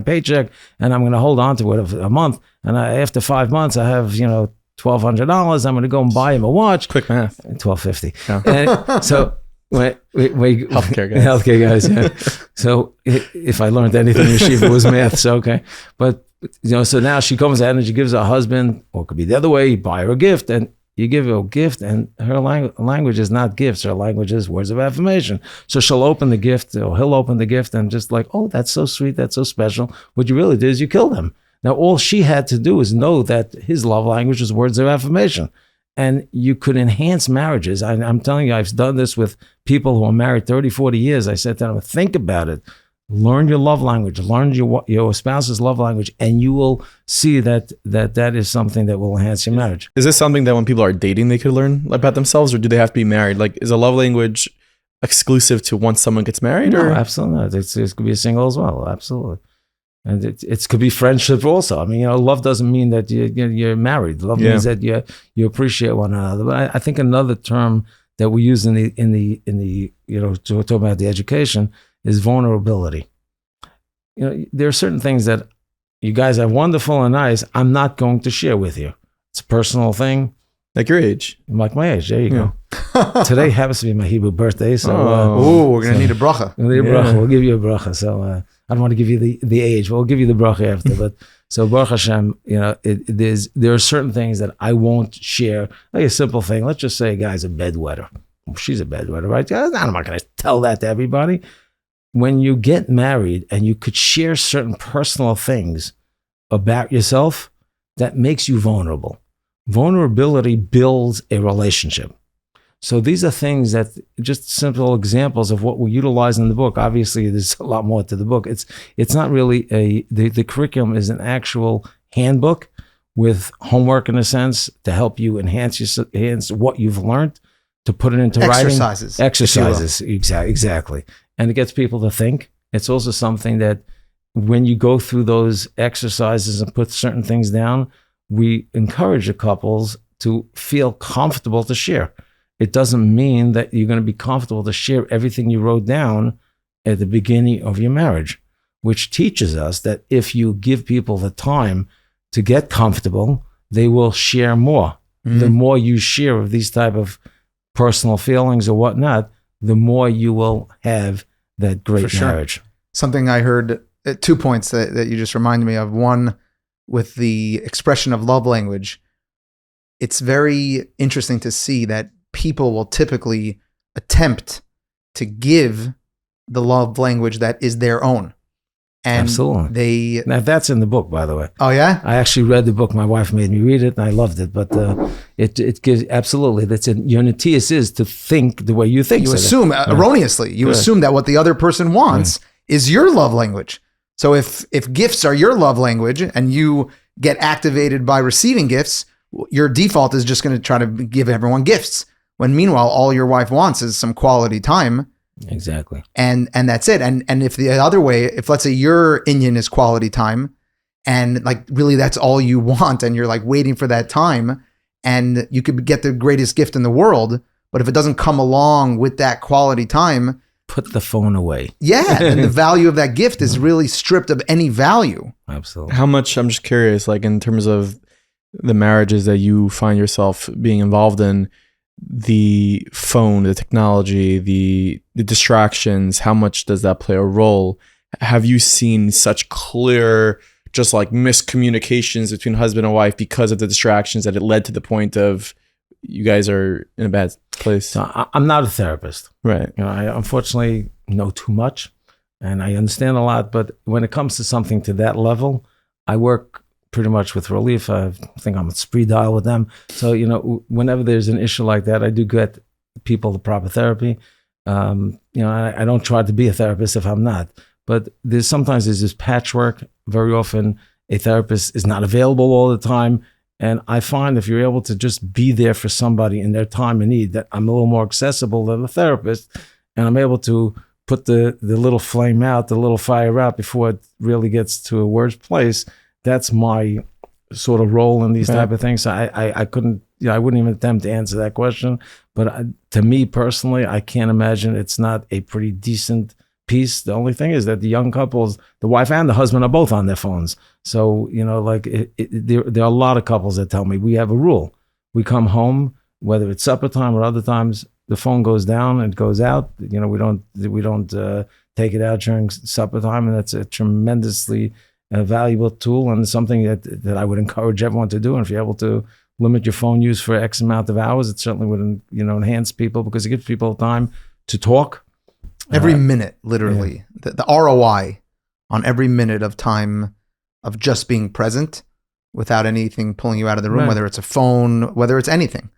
[SPEAKER 2] paycheck, and I'm going to hold on to it a month. And after 5 months, I have, $1,200. I'm going to go and buy him a watch.
[SPEAKER 1] Quick math.
[SPEAKER 2] $1,250. Yeah. And so...
[SPEAKER 1] Healthcare guys.
[SPEAKER 2] Yeah. So if I learned anything in yeshiva, it was math. So okay, but so now she comes out and she gives her husband, or it could be the other way. You buy her a gift, and you give her a gift, and her language is not gifts. Her language is words of affirmation. So she'll open the gift, or he'll open the gift, and just like, oh, that's so sweet, that's so special. What you really did is you killed him. Now all she had to do is know that his love language is words of affirmation. And you could enhance marriages. I'm telling you, I've done this with people who are married 30, 40 years. I said to them, think about it. Learn your love language. Learn your spouse's love language. And you will see that is something that will enhance your marriage.
[SPEAKER 1] Is this something that when people are dating, they could learn about themselves? Or do they have to be married? Like, is a love language exclusive to once someone gets married?
[SPEAKER 2] No, absolutely not. It could be a single as well. Absolutely. And it could be friendship also. I mean, love doesn't mean that you're married. Love means that you appreciate one another. But I think another term that we use in the to talk about the education is vulnerability. There are certain things that you guys are wonderful and nice. I'm not going to share with you. It's a personal thing.
[SPEAKER 1] Like your age.
[SPEAKER 2] Like my age. There you go. Today happens to be my Hebrew birthday. So
[SPEAKER 3] we're going to need a bracha.
[SPEAKER 2] We'll give you a bracha. So I don't want to give you the age. We'll give you the bracha after. But so Baruch Hashem, there are certain things that I won't share. Like a simple thing. Let's just say a guy's a bedwetter. She's a bedwetter, right? I'm not going to tell that to everybody. When you get married and you could share certain personal things about yourself, that makes you vulnerable. Vulnerability builds a relationship. So these are things that just simple examples of what we utilize in the book. Obviously, there's a lot more to the book. It's not really the curriculum is an actual handbook with homework in a sense to help you enhance what you've learned, to put it into
[SPEAKER 3] Exercises,
[SPEAKER 2] writing. Exercises, exactly. And it gets people to think. It's also something that when you go through those exercises and put certain things down, we encourage the couples to feel comfortable to share. It doesn't mean that you're going to be comfortable to share everything you wrote down at the beginning of your marriage, which teaches us that if you give people the time to get comfortable, they will share more. Mm-hmm. The more you share of these type of personal feelings or whatnot, the more you will have that great marriage.
[SPEAKER 3] Something I heard, 2 points that you just reminded me of. One, with the expression of love language, it's very interesting to see that people will typically attempt to give the love language that is their own. And
[SPEAKER 2] absolutely. Now that's in the book, by the way.
[SPEAKER 3] Oh yeah,
[SPEAKER 2] I actually read the book. My wife made me read it, and I loved it. But it gives absolutely. That's it. Your natius is to think the way you think.
[SPEAKER 3] You assume erroneously. You assume that what the other person wants is your love language. So if gifts are your love language, and you get activated by receiving gifts, your default is just going to try to give everyone gifts. When meanwhile, all your wife wants is some quality time.
[SPEAKER 2] Exactly.
[SPEAKER 3] And that's it. And if the other way, if let's say your inyan is quality time, and like really that's all you want, and you're like waiting for that time, and you could get the greatest gift in the world, but if it doesn't come along with that quality time,
[SPEAKER 2] put the phone away.
[SPEAKER 3] Yeah. And the value of that gift is really stripped of any value.
[SPEAKER 2] Absolutely.
[SPEAKER 1] How much, I'm just curious, like in terms of the marriages that you find yourself being involved in, the phone, the technology, the distractions, how much does that play a role? Have you seen such clear, just like miscommunications between husband and wife because of the distractions that it led to the point of you guys are in a bad place?
[SPEAKER 2] So I'm not a therapist.
[SPEAKER 1] Right.
[SPEAKER 2] You know, I unfortunately know too much and I understand a lot, but when it comes to something to that level, I work pretty much with Relief. I think I'm at speed dial with them. So, you know, whenever there's an issue like that, I do get people the proper therapy. You know, I don't try to be a therapist if I'm not, but sometimes there's this patchwork. Very often a therapist is not available all the time. And I find if you're able to just be there for somebody in their time of need, that I'm a little more accessible than a therapist, and I'm able to put the little flame out, the little fire out before it really gets to a worse place. That's my sort of role in these type of things. So I couldn't, you know, I wouldn't even attempt to answer that question. But to me personally, I can't imagine it's not a pretty decent piece. The only thing is that the young couples, the wife and the husband, are both on their phones. So, you know, like there are a lot of couples that tell me we have a rule. We come home, whether it's supper time or other times, the phone goes down and goes out. You know, we don't take it out during supper time, and that's a tremendously valuable tool and something that I would encourage everyone to do. And if you're able to limit your phone use for X amount of hours, it certainly would, you know, enhance people because it gives people time to talk.
[SPEAKER 3] Every minute, literally. Yeah. The ROI on every minute of time of just being present without anything pulling you out of the room, whether it's a phone, whether it's anything.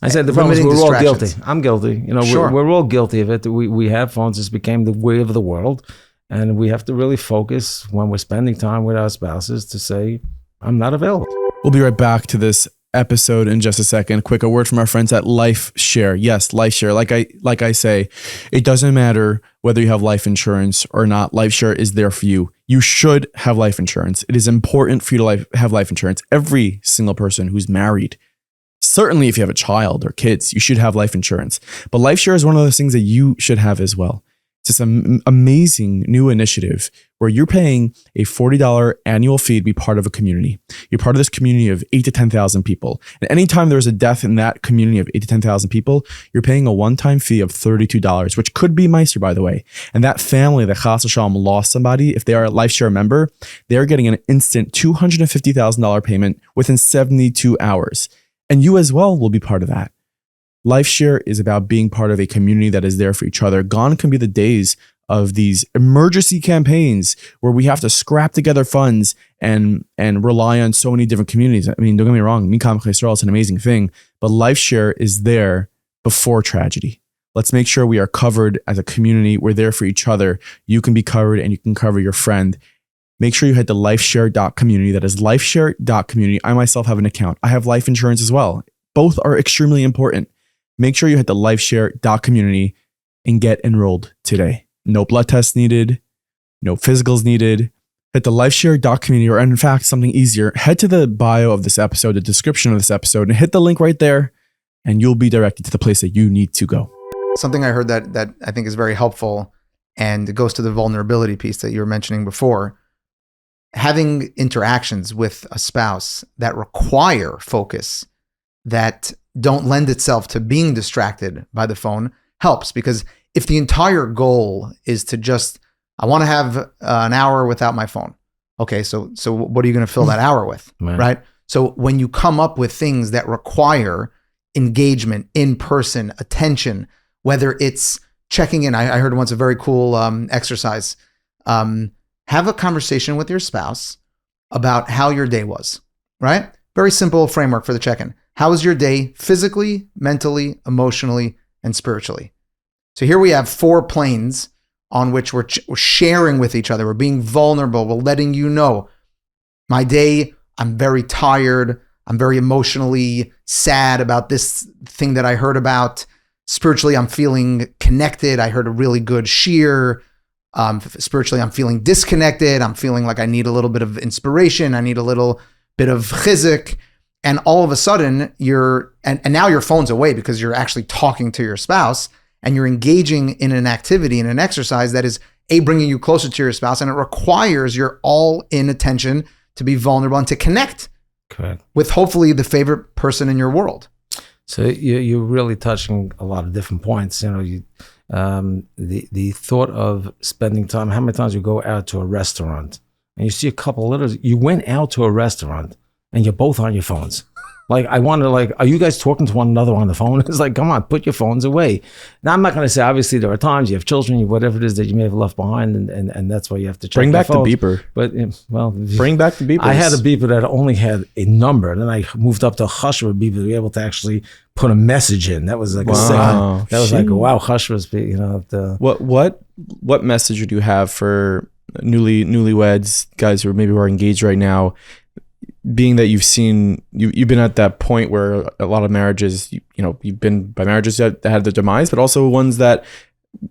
[SPEAKER 2] I said the problem is we're all guilty. I'm guilty. You know, we're all guilty of it. We have phones. This became the way of the world. And we have to really focus when we're spending time with our spouses to say, I'm not available.
[SPEAKER 1] We'll be right back to this episode in just a second. A word from our friends at Lifeshare. Yes, Lifeshare. Like I say, it doesn't matter whether you have life insurance or not. Lifeshare is there for you. You should have life insurance. It is important for you to have life insurance. Every single person who's married, certainly if you have a child or kids, you should have life insurance. But Lifeshare is one of those things that you should have as well. It's this amazing new initiative where you're paying a $40 annual fee to be part of a community. You're part of this community of 8,000 to 10,000 people. And anytime there's a death in that community of 8,000 to 10,000 people, you're paying a one-time fee of $32, which could be nicer, by the way. And that family that Chas v'Shalom lost somebody, if they are a Lifeshare member, they're getting an instant $250,000 payment within 72 hours. And you as well will be part of that. Lifeshare is about being part of a community that is there for each other. Gone can be the days of these emergency campaigns where we have to scrap together funds and rely on so many different communities. I mean, don't get me wrong, Mikam Chesral is an amazing thing, but Lifeshare is there before tragedy. Let's make sure we are covered as a community. We're there for each other. You can be covered and you can cover your friend. Make sure you head to lifeshare.community. That is lifeshare.community. I myself have an account. I have life insurance as well. Both are extremely important. make sure you hit the lifeshare.community and get enrolled today. No blood tests needed, no physicals needed. Hit the lifeshare.community, or in fact, something easier, head to the bio of this episode, the description of this episode, and hit the link right there, and you'll be directed to the place that you need to go.
[SPEAKER 3] Something I heard that I think is very helpful, and it goes to the vulnerability piece that you were mentioning before. Having interactions with a spouse that require focus, that don't lend itself to being distracted by the phone, helps. Because if the entire goal is to just, I want to have an hour without my phone. Okay, so what are you going to fill that hour with, right? So when you come up with things that require engagement, in person, attention, whether it's checking in, I heard once a very cool exercise. Have a conversation with your spouse about how your day was, right? Very simple framework for the check-in. How was your day physically, mentally, emotionally, and spiritually? So here we have 4 planes on which we're sharing with each other. We're being vulnerable. We're letting you know, my day, I'm very tired. I'm very emotionally sad about this thing that I heard about. Spiritually, I'm feeling connected. I heard a really good shir. Spiritually, I'm feeling disconnected. I'm feeling like I need a little bit of inspiration. I need a little bit of chizuk. And all of a sudden, and now your phone's away because you're actually talking to your spouse and you're engaging in an activity, in an exercise that is bringing you closer to your spouse, and it requires your all-in attention to be vulnerable and to connect with hopefully the favorite person in your world.
[SPEAKER 2] So you're really touching a lot of different points. The thought of spending time. How many times you go out to a restaurant and you see a couple of letters? You went out to a restaurant and you're both on your phones. Like, I wonder, like, are you guys talking to one another on the phone? It's like, come on, put your phones away. Now, I'm not going to say, obviously, there are times you have children, whatever it is that you may have left behind, and that's why you have to check.
[SPEAKER 1] Bring back the
[SPEAKER 2] phones.
[SPEAKER 1] beeper.
[SPEAKER 2] But,
[SPEAKER 1] bring back the beeper.
[SPEAKER 2] I had a beeper that only had a number, and then I moved up to a Hashra beeper to be able to actually put a message in. That was like a signal. That was like, wow, Hashra's,
[SPEAKER 1] What message would you have for newlyweds, guys who maybe are engaged right now? Being that you've been at that point where a lot of marriages, you've been by marriages that had the demise, but also ones that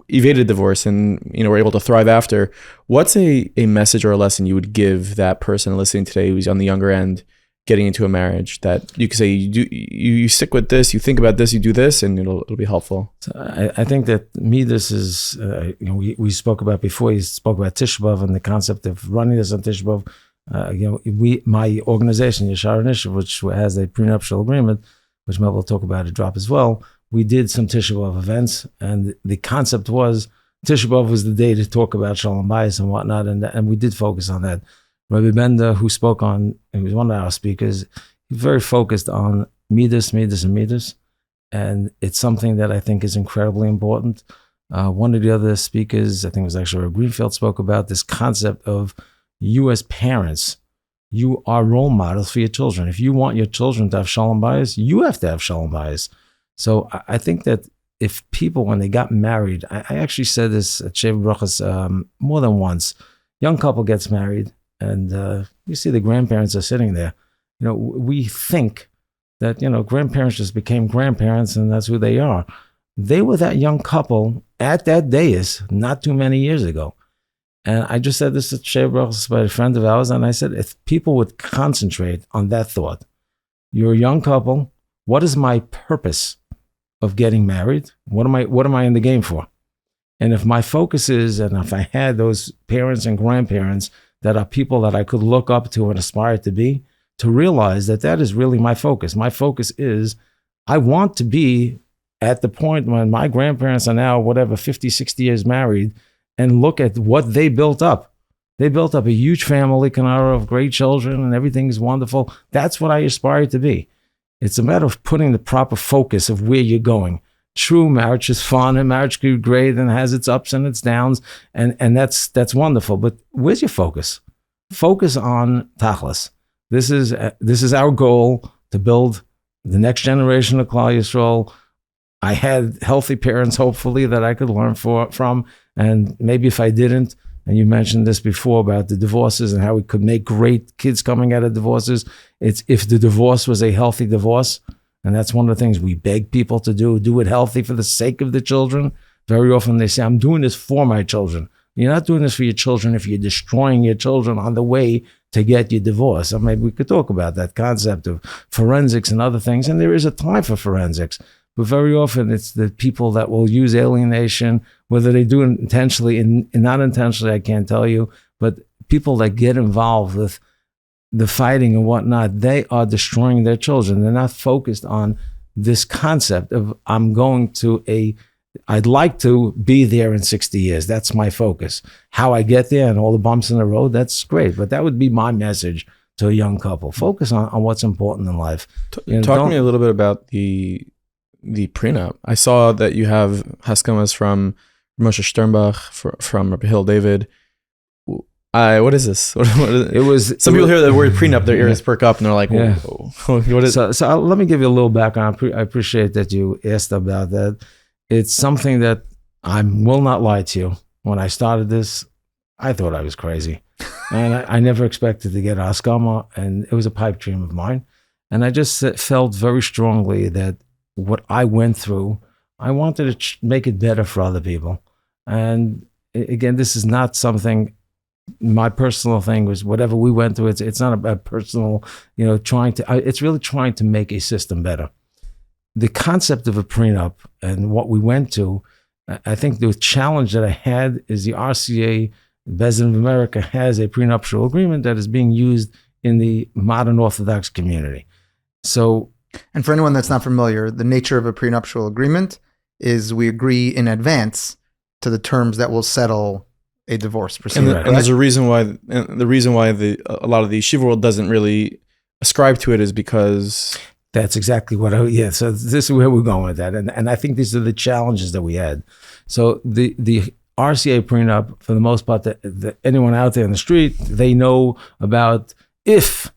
[SPEAKER 1] evaded divorce and, were able to thrive after. What's a message or a lesson you would give that person listening today who's on the younger end, getting into a marriage, that you could say, you stick with this, you think about this, you do this, and it'll be helpful?
[SPEAKER 2] So I think that this is, we spoke about before. You spoke about Tisha B'Av and the concept of running this on Tisha B'Av. My organization, Yashar Initiative, which has a prenuptial agreement, which maybe we'll talk about at Drop as well, we did some Tisha B'Av events, and the concept was Tisha B'Av was the day to talk about Shalom Bayis and whatnot, and we did focus on that. Rabbi Benda, who spoke on, he was one of our speakers, he's very focused on midas, and midas, and it's something that I think is incredibly important. One of the other speakers, I think it was actually Rabbi Greenfield, spoke about this concept of you as parents, you are role models for your children. If you want your children to have Shalom Bayis, you have to have Shalom Bayis. So I think that if people, when they got married, I actually said this at Sheva Brachas more than once, young couple gets married and you see the grandparents are sitting there. We think that, grandparents just became grandparents and that's who they are. They were that young couple at that dais not too many years ago. And I just said this at Sheva Brachas by a friend of ours, and I said, if people would concentrate on that thought, you're a young couple, what is my purpose of getting married? What am I in the game for? And if my focus is, and if I had those parents and grandparents that are people that I could look up to and aspire to be, to realize that is really my focus. My focus is, I want to be at the point when my grandparents are now, 50, 60 years married, and look at what they built up. They built up a huge family, Kanara, of great children, and everything is wonderful. That's what I aspire to be. It's a matter of putting the proper focus of where you're going. True, marriage is fun, and marriage can be great, and has its ups and its downs, and that's wonderful. But where's your focus? Focus on Tachlis. This is our goal, to build the next generation of Klal Yisrael. I had healthy parents, hopefully, that I could learn from. And maybe if I didn't, and you mentioned this before about the divorces and how we could make great kids coming out of divorces, it's if the divorce was a healthy divorce And that's one of the things we beg people to do it healthy for the sake of the children. Very often they say, I'm doing this for my children. You're not doing this for your children if you're destroying your children on the way to get your divorce. Or maybe we could talk about that concept of forensics and other things. And there is a time for forensics. But very often it's the people that will use alienation, whether they do it intentionally and not intentionally, I can't tell you, but people that get involved with the fighting and whatnot, they are destroying their children. They're not focused on this concept of I'd like to be there in 60 years. That's my focus. How I get there and all the bumps in the road, that's great. But that would be my message to a young couple. Focus on what's important in life.
[SPEAKER 1] Talk to me a little bit about the prenup. I saw that you have Haskamas from Moshe Sternbach, from Rabbi Hill David. What is this? What is it? Some people hear the word prenup, their ears perk up and they're like, whoa. What is it?
[SPEAKER 2] So let me give you a little background. I appreciate that you asked about that. It's something that I will not lie to you. When I started this, I thought I was crazy. And I never expected to get Haskama, and it was a pipe dream of mine. And I just felt very strongly that what I went through, I wanted to make it better for other people. And again, this is not something, my personal thing was whatever we went through, it's not a personal, it's really trying to make a system better. The concept of a prenup and what we went to, I think the challenge that I had is the RCA, Beis Din of America, has a prenuptial agreement that is being used in the modern Orthodox community. So,
[SPEAKER 3] and for anyone that's not familiar, the nature of a prenuptial agreement is we agree in advance to the terms that will settle a divorce proceeding.
[SPEAKER 1] And there's a reason why, a lot of the yeshiva world doesn't really ascribe to it is because...
[SPEAKER 2] That's exactly what so this is where we're going with that. And I think these are the challenges that we had. So the RCA prenup, for the most part, anyone out there in the street, they know about if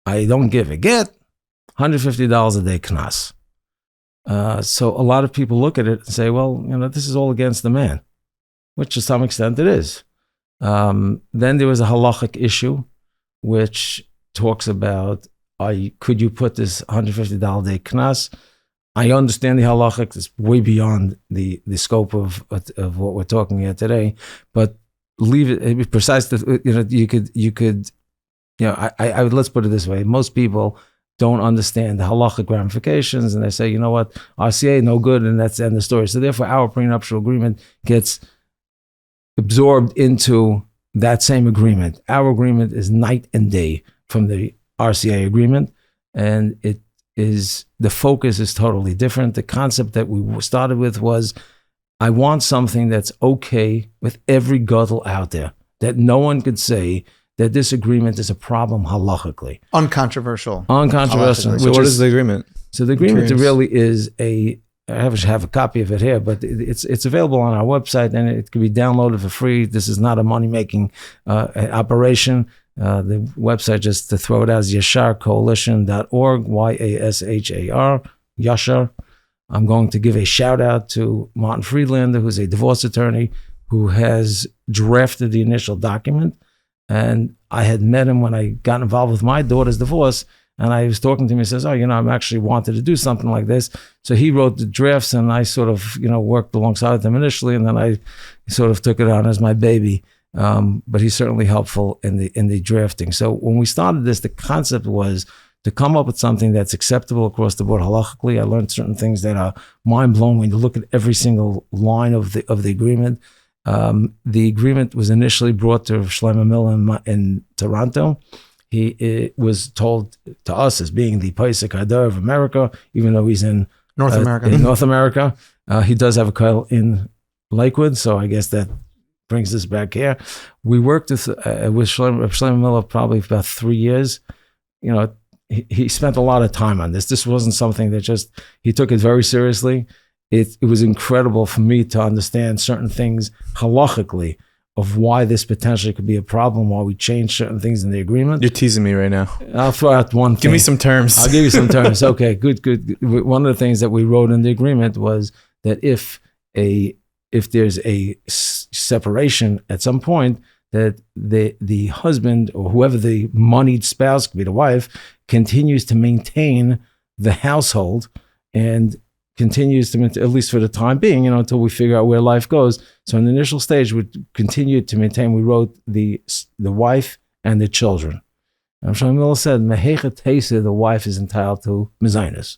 [SPEAKER 2] I don't give a get, $150 a day knas. So a lot of people look at it and say, well, this is all against the man, which to some extent it is. Then there was a halachic issue, which talks about, could you put this $150 a day knas? I understand the halachic. It's way beyond the scope of what we're talking here today, but leave it precise. Let's put it this way. Most people don't understand the halachic ramifications, and they say, you know what, RCA, no good, and that's the end of the story. So therefore, our prenuptial agreement gets absorbed into that same agreement. Our agreement is night and day from the RCA agreement, and the focus is totally different. The concept that we started with was, I want something that's okay with every gadol out there, that no one could say that this agreement is a problem halachically.
[SPEAKER 3] Uncontroversial.
[SPEAKER 1] So what is the agreement?
[SPEAKER 2] So the agreement really is I have a copy of it here, but it's available on our website, and it can be downloaded for free. This is not a money-making operation. The website, just to throw it out, is yasharcoalition.org, YASHAR, Yashar. I'm going to give a shout out to Martin Friedlander, who's a divorce attorney who has drafted the initial document. And I had met him when I got involved with my daughter's divorce, and I was talking to him. He says, I'm actually wanted to do something like this. So he wrote the drafts, and I sort of, worked alongside them initially, and then I sort of took it on as my baby. But he's certainly helpful in the drafting. So when we started this, the concept was to come up with something that's acceptable across the board halachically. I learned certain things that are mind-blowing when you look at every single line of the agreement. The agreement was initially brought to Shlomo Miller in Toronto. He was told to us as being the Pesach Hadar of America, even though he's in
[SPEAKER 3] North America.
[SPEAKER 2] He does have a coil in Lakewood, so I guess that brings us back here. We worked with Shlomo Miller probably for about 3 years. He spent a lot of time on this. This wasn't something that he took it very seriously. It was incredible for me to understand certain things halachically of why this potentially could be a problem, why we changed certain things in the agreement.
[SPEAKER 1] You're teasing me right now.
[SPEAKER 2] I'll throw out one thing.
[SPEAKER 1] Give me some terms.
[SPEAKER 2] I'll give you some terms. Okay, good. One of the things that we wrote in the agreement was that if there's a separation at some point, that the husband or whoever the moneyed spouse, could be the wife, continues to maintain the household and continues to, at least for the time being, until we figure out where life goes. So in the initial stage, we continued to maintain, we wrote the wife and the children. And Shlomo Miller said, Mehechet Hesed, the wife is entitled to mezainis.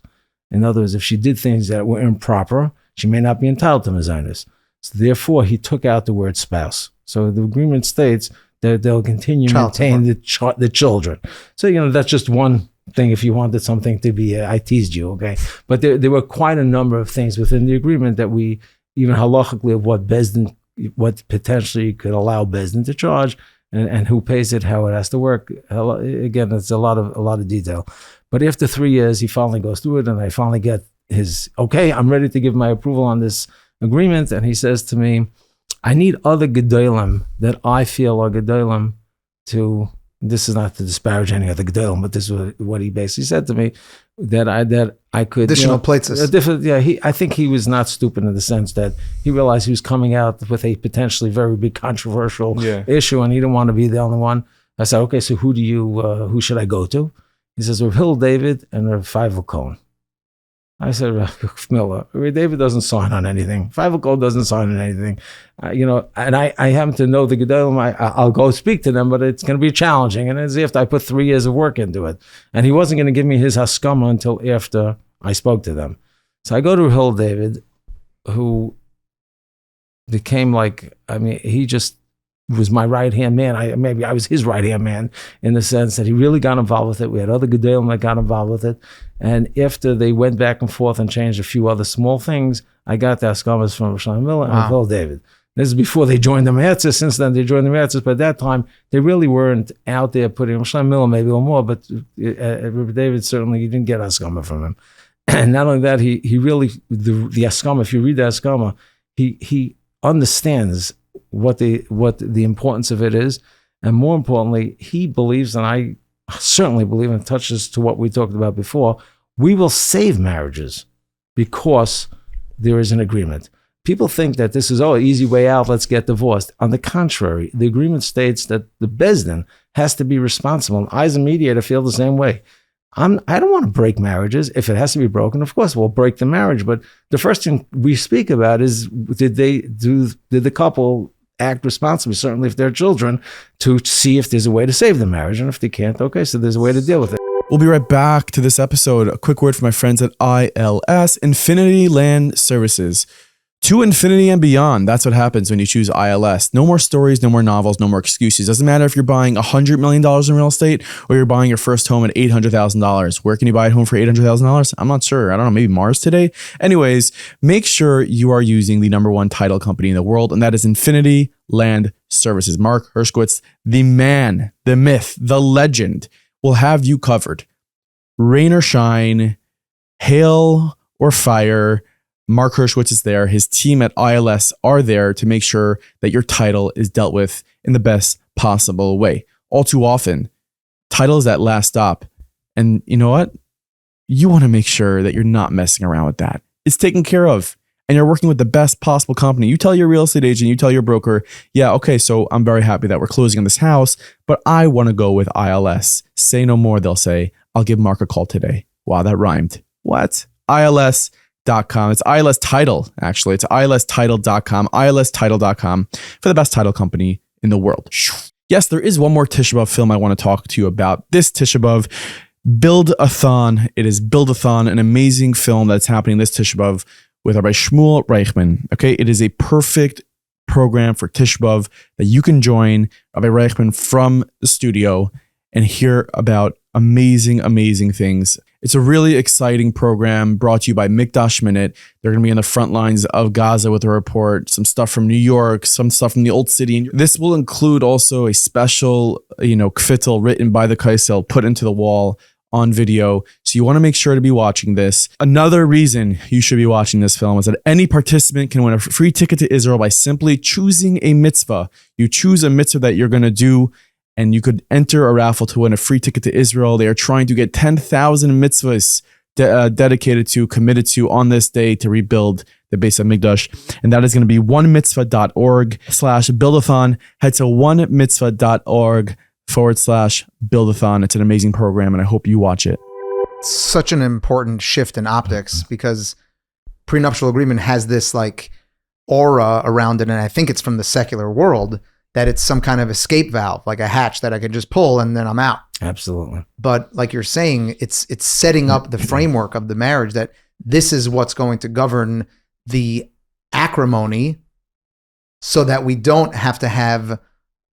[SPEAKER 2] In other words, if she did things that were improper, she may not be entitled to mezainis. So therefore, he took out the word spouse. So the agreement states that they'll continue to maintain the children. So, that's just one thing if you wanted something to be, I teased you, okay? But there were quite a number of things within the agreement that we, even halachically, of what potentially could allow Bezdin to charge, and who pays it, how it has to work. Again, it's a lot of detail. But after 3 years, he finally goes through it, and I finally get his, okay, I'm ready to give my approval on this agreement. And he says to me, I need other gedolim that I feel are gedolim to, this is not to disparage any other gedolim, but this is what he basically said to me, that I could
[SPEAKER 3] additional plates.
[SPEAKER 2] I think he was not stupid in the sense that he realized he was coming out with a potentially very big controversial issue, and he didn't want to be the only one. I said, okay, so who should I go to? He says, Rav Hillel David and Rav Feivel Cohen. I said, Rav Miller, David doesn't sign on anything. Feivel Cohen doesn't sign on anything. And I happen to know the Gedolim. I'll go speak to them, but it's going to be challenging. And as if I put 3 years of work into it. And he wasn't going to give me his haskama until after I spoke to them. So I go to Rav Hillel David, who became he just was my right-hand man. Maybe I was his right-hand man in the sense that he really got involved with it. We had other Gedolim that got involved with it. And after they went back and forth and changed a few other small things, I got the haskamas from Shlomo Miller and Rav David. This is before they joined the Metzes. Since then, they joined the Metzes. But at that time, they really weren't out there putting Shlomo Miller maybe a little more, but Rav David certainly, you didn't get haskama from him. And not only that, he really, the haskama, if you read the haskama, he understands what the importance of it is. And more importantly, he believes, and I certainly believe, and touches to what we talked about before, we will save marriages because there is an agreement. People think that this is, easy way out, let's get divorced. On the contrary, the agreement states that the Bezdin has to be responsible. And I, as a mediator, feel the same way. I don't want to break marriages. If it has to be broken, of course, we'll break the marriage. But the first thing we speak about is, did the couple act responsibly, certainly if they're children, to see if there's a way to save the marriage. And if they can't, okay, so there's a way to deal with it.
[SPEAKER 1] We'll be right back to this episode. A quick word from my friends at ILS, Infinity Land Services. To infinity and beyond. That's what happens when you choose ILS. No more stories, no more novels, no more excuses. Doesn't matter if you're buying $100 million in real estate or you're buying your first home at $800,000. Where can you buy a home for $800,000? I'm not sure. I don't know, maybe Mars today? Anyways, make sure you are using the #1 title company in the world, and that is Infinity Land Services. Mark Hershkowitz, the man, the myth, the legend, will have you covered. Rain or shine, hail or fire, Mark Hershkowitz is there. His team at ILS are there to make sure that your title is dealt with in the best possible way. All too often, title is that last stop. And you know what? You want to make sure that you're not messing around with that. It's taken care of. And you're working with the best possible company. You tell your real estate agent, you tell your broker, yeah, okay, so I'm very happy that we're closing on this house, but I want to go with ILS. Say no more, they'll say. I'll give Mark a call today. Wow, that rhymed. What? ILS.com. It's ILS Title, actually. It's ilstitle.com, ilstitle.com for the best title company in the world. Yes, there is one more Tisha B'Av film I want to talk to you about. This Tisha B'Av, Build-a-thon. It is Build-a-thon, an amazing film that's happening this Tisha B'Av with Rabbi Shmuel Reichman. Okay, it is a perfect program for Tisha B'Av that you can join Rabbi Reichman from the studio and hear about amazing, amazing things. It's a really exciting program brought to you by Mikdash Minute. They're going to be on the front lines of Gaza with a report, some stuff from New York, some stuff from the Old City. This will include also a special, kfittel written by the Kaisel, put into the wall on video. So you want to make sure to be watching this. Another reason you should be watching this film is that any participant can win a free ticket to Israel by simply choosing a mitzvah. You choose a mitzvah that you're going to do, and you could enter a raffle to win a free ticket to Israel. They are trying to get 10,000 mitzvahs dedicated to, committed to on this day to rebuild the base of Mikdash. And that is going to be onemitzvah.org/buildathon. Head to onemitzvah.org/buildathon. It's an amazing program, and I hope you watch it.
[SPEAKER 3] such an important shift in optics because prenuptial agreement has this like aura around it, and I think it's from the secular world that it's some kind of escape valve, like a hatch that I could just pull and then I'm out.
[SPEAKER 2] Absolutely.
[SPEAKER 3] But like you're saying, it's setting up the framework of the marriage that this is what's going to govern the acrimony so that we don't have to have,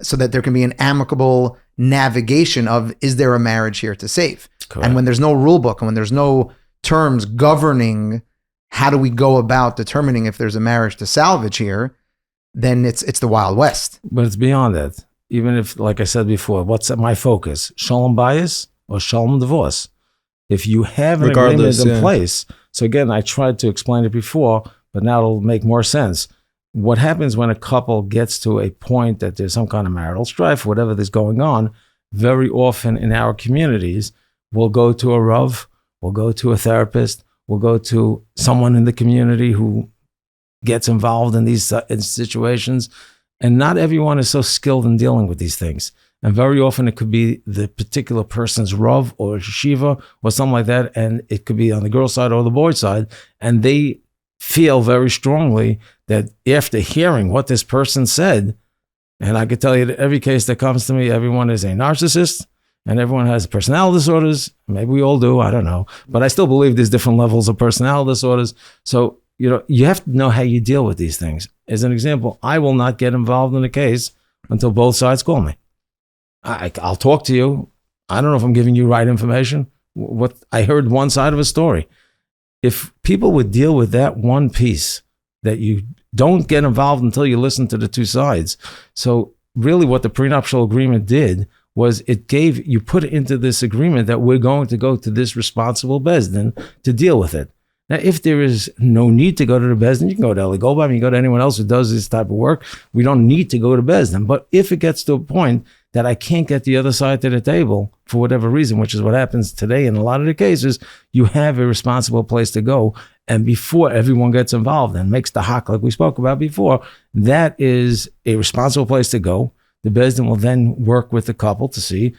[SPEAKER 3] so that there can be an amicable navigation of, is there a marriage here to save?
[SPEAKER 2] Correct.
[SPEAKER 3] And when there's no rule book and when there's no terms governing how do we go about determining if there's a marriage to salvage here, then it's the Wild West.
[SPEAKER 2] But it's beyond that. Even if, like I said before, what's my focus? Shalom bias or shalom divorce? If you have an agreement in place, so again, I tried to explain it before, but now it'll make more sense. What happens when a couple gets to a point that there's some kind of marital strife, whatever is going on, very often in our communities, we'll go to a Rav, we'll go to a therapist, we'll go to someone in the community who gets involved in these situations. And not everyone is so skilled in dealing with these things. And very often it could be the particular person's Rav or Shiva or something like that. And it could be on the girl's side or the boy's side. And they feel very strongly that after hearing what this person said, and I could tell you that every case that comes to me, everyone is a narcissist and everyone has personality disorders. Maybe we all do, I don't know. But I still believe there's different levels of personality disorders. So, you have to know how you deal with these things. As an example, I will not get involved in a case until both sides call me. I'll talk to you. I don't know if I'm giving you right information. What I heard one side of a story. If people would deal with that one piece, that you don't get involved until you listen to the two sides. So really what the prenuptial agreement did was you put into this agreement that we're going to go to this responsible bezdin to deal with it. Now, if there is no need to go to the Bezdin, you can go to Eli Goldbaum, you can go to anyone else who does this type of work. We don't need to go to Bezdin. But if it gets to a point that I can't get the other side to the table for whatever reason, which is what happens today in a lot of the cases, you have a responsible place to go. And before everyone gets involved and makes the hak, like we spoke about before, that is a responsible place to go. The Bezdin will then work with the couple to see,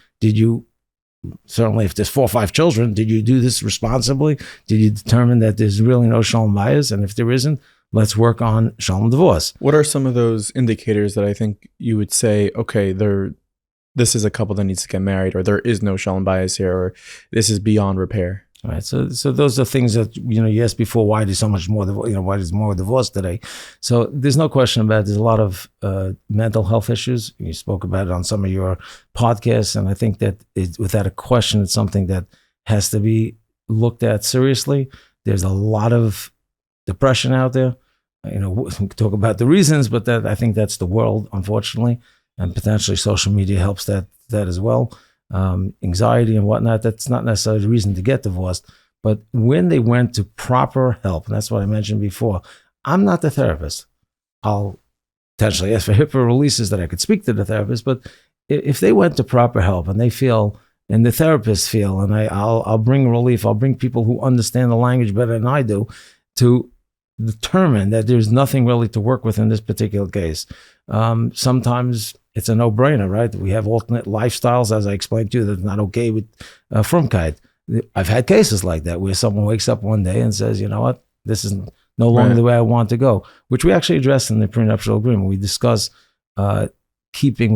[SPEAKER 2] certainly if there's 4 or 5 children, did you do this responsibly? Did you determine that there's really no shalom bias? And if there isn't, let's work on shalom divorce.
[SPEAKER 1] What are some of those indicators that I think you would say, okay, this is a couple that needs to get married, or there is no shalom bias here, or this is beyond repair?
[SPEAKER 2] All right, so those are things that, you asked before, why there's so much more, why there's more divorce today. So there's no question about it. There's a lot of mental health issues. You spoke about it on some of your podcasts, and I think that without a question, it's something that has to be looked at seriously. There's a lot of depression out there. We can talk about the reasons, but I think that's the world, unfortunately, and potentially social media helps that as well. Anxiety and whatnot, that's not necessarily the reason to get divorced. But when they went to proper help, and that's what I mentioned before, I'm not the therapist. I'll potentially ask for HIPAA releases that I could speak to the therapist, but if they went to proper help and they feel, and the therapists feel, and I'll bring relief, I'll bring people who understand the language better than I do to determine that there's nothing really to work with in this particular case. Sometimes it's a no-brainer, right? We have alternate lifestyles, as I explained to you, that's not okay with frumkeit. I've had cases like that where someone wakes up one day and says, you know what, this is no longer the way I want to go, which we actually addressed in the prenuptial agreement. We discuss we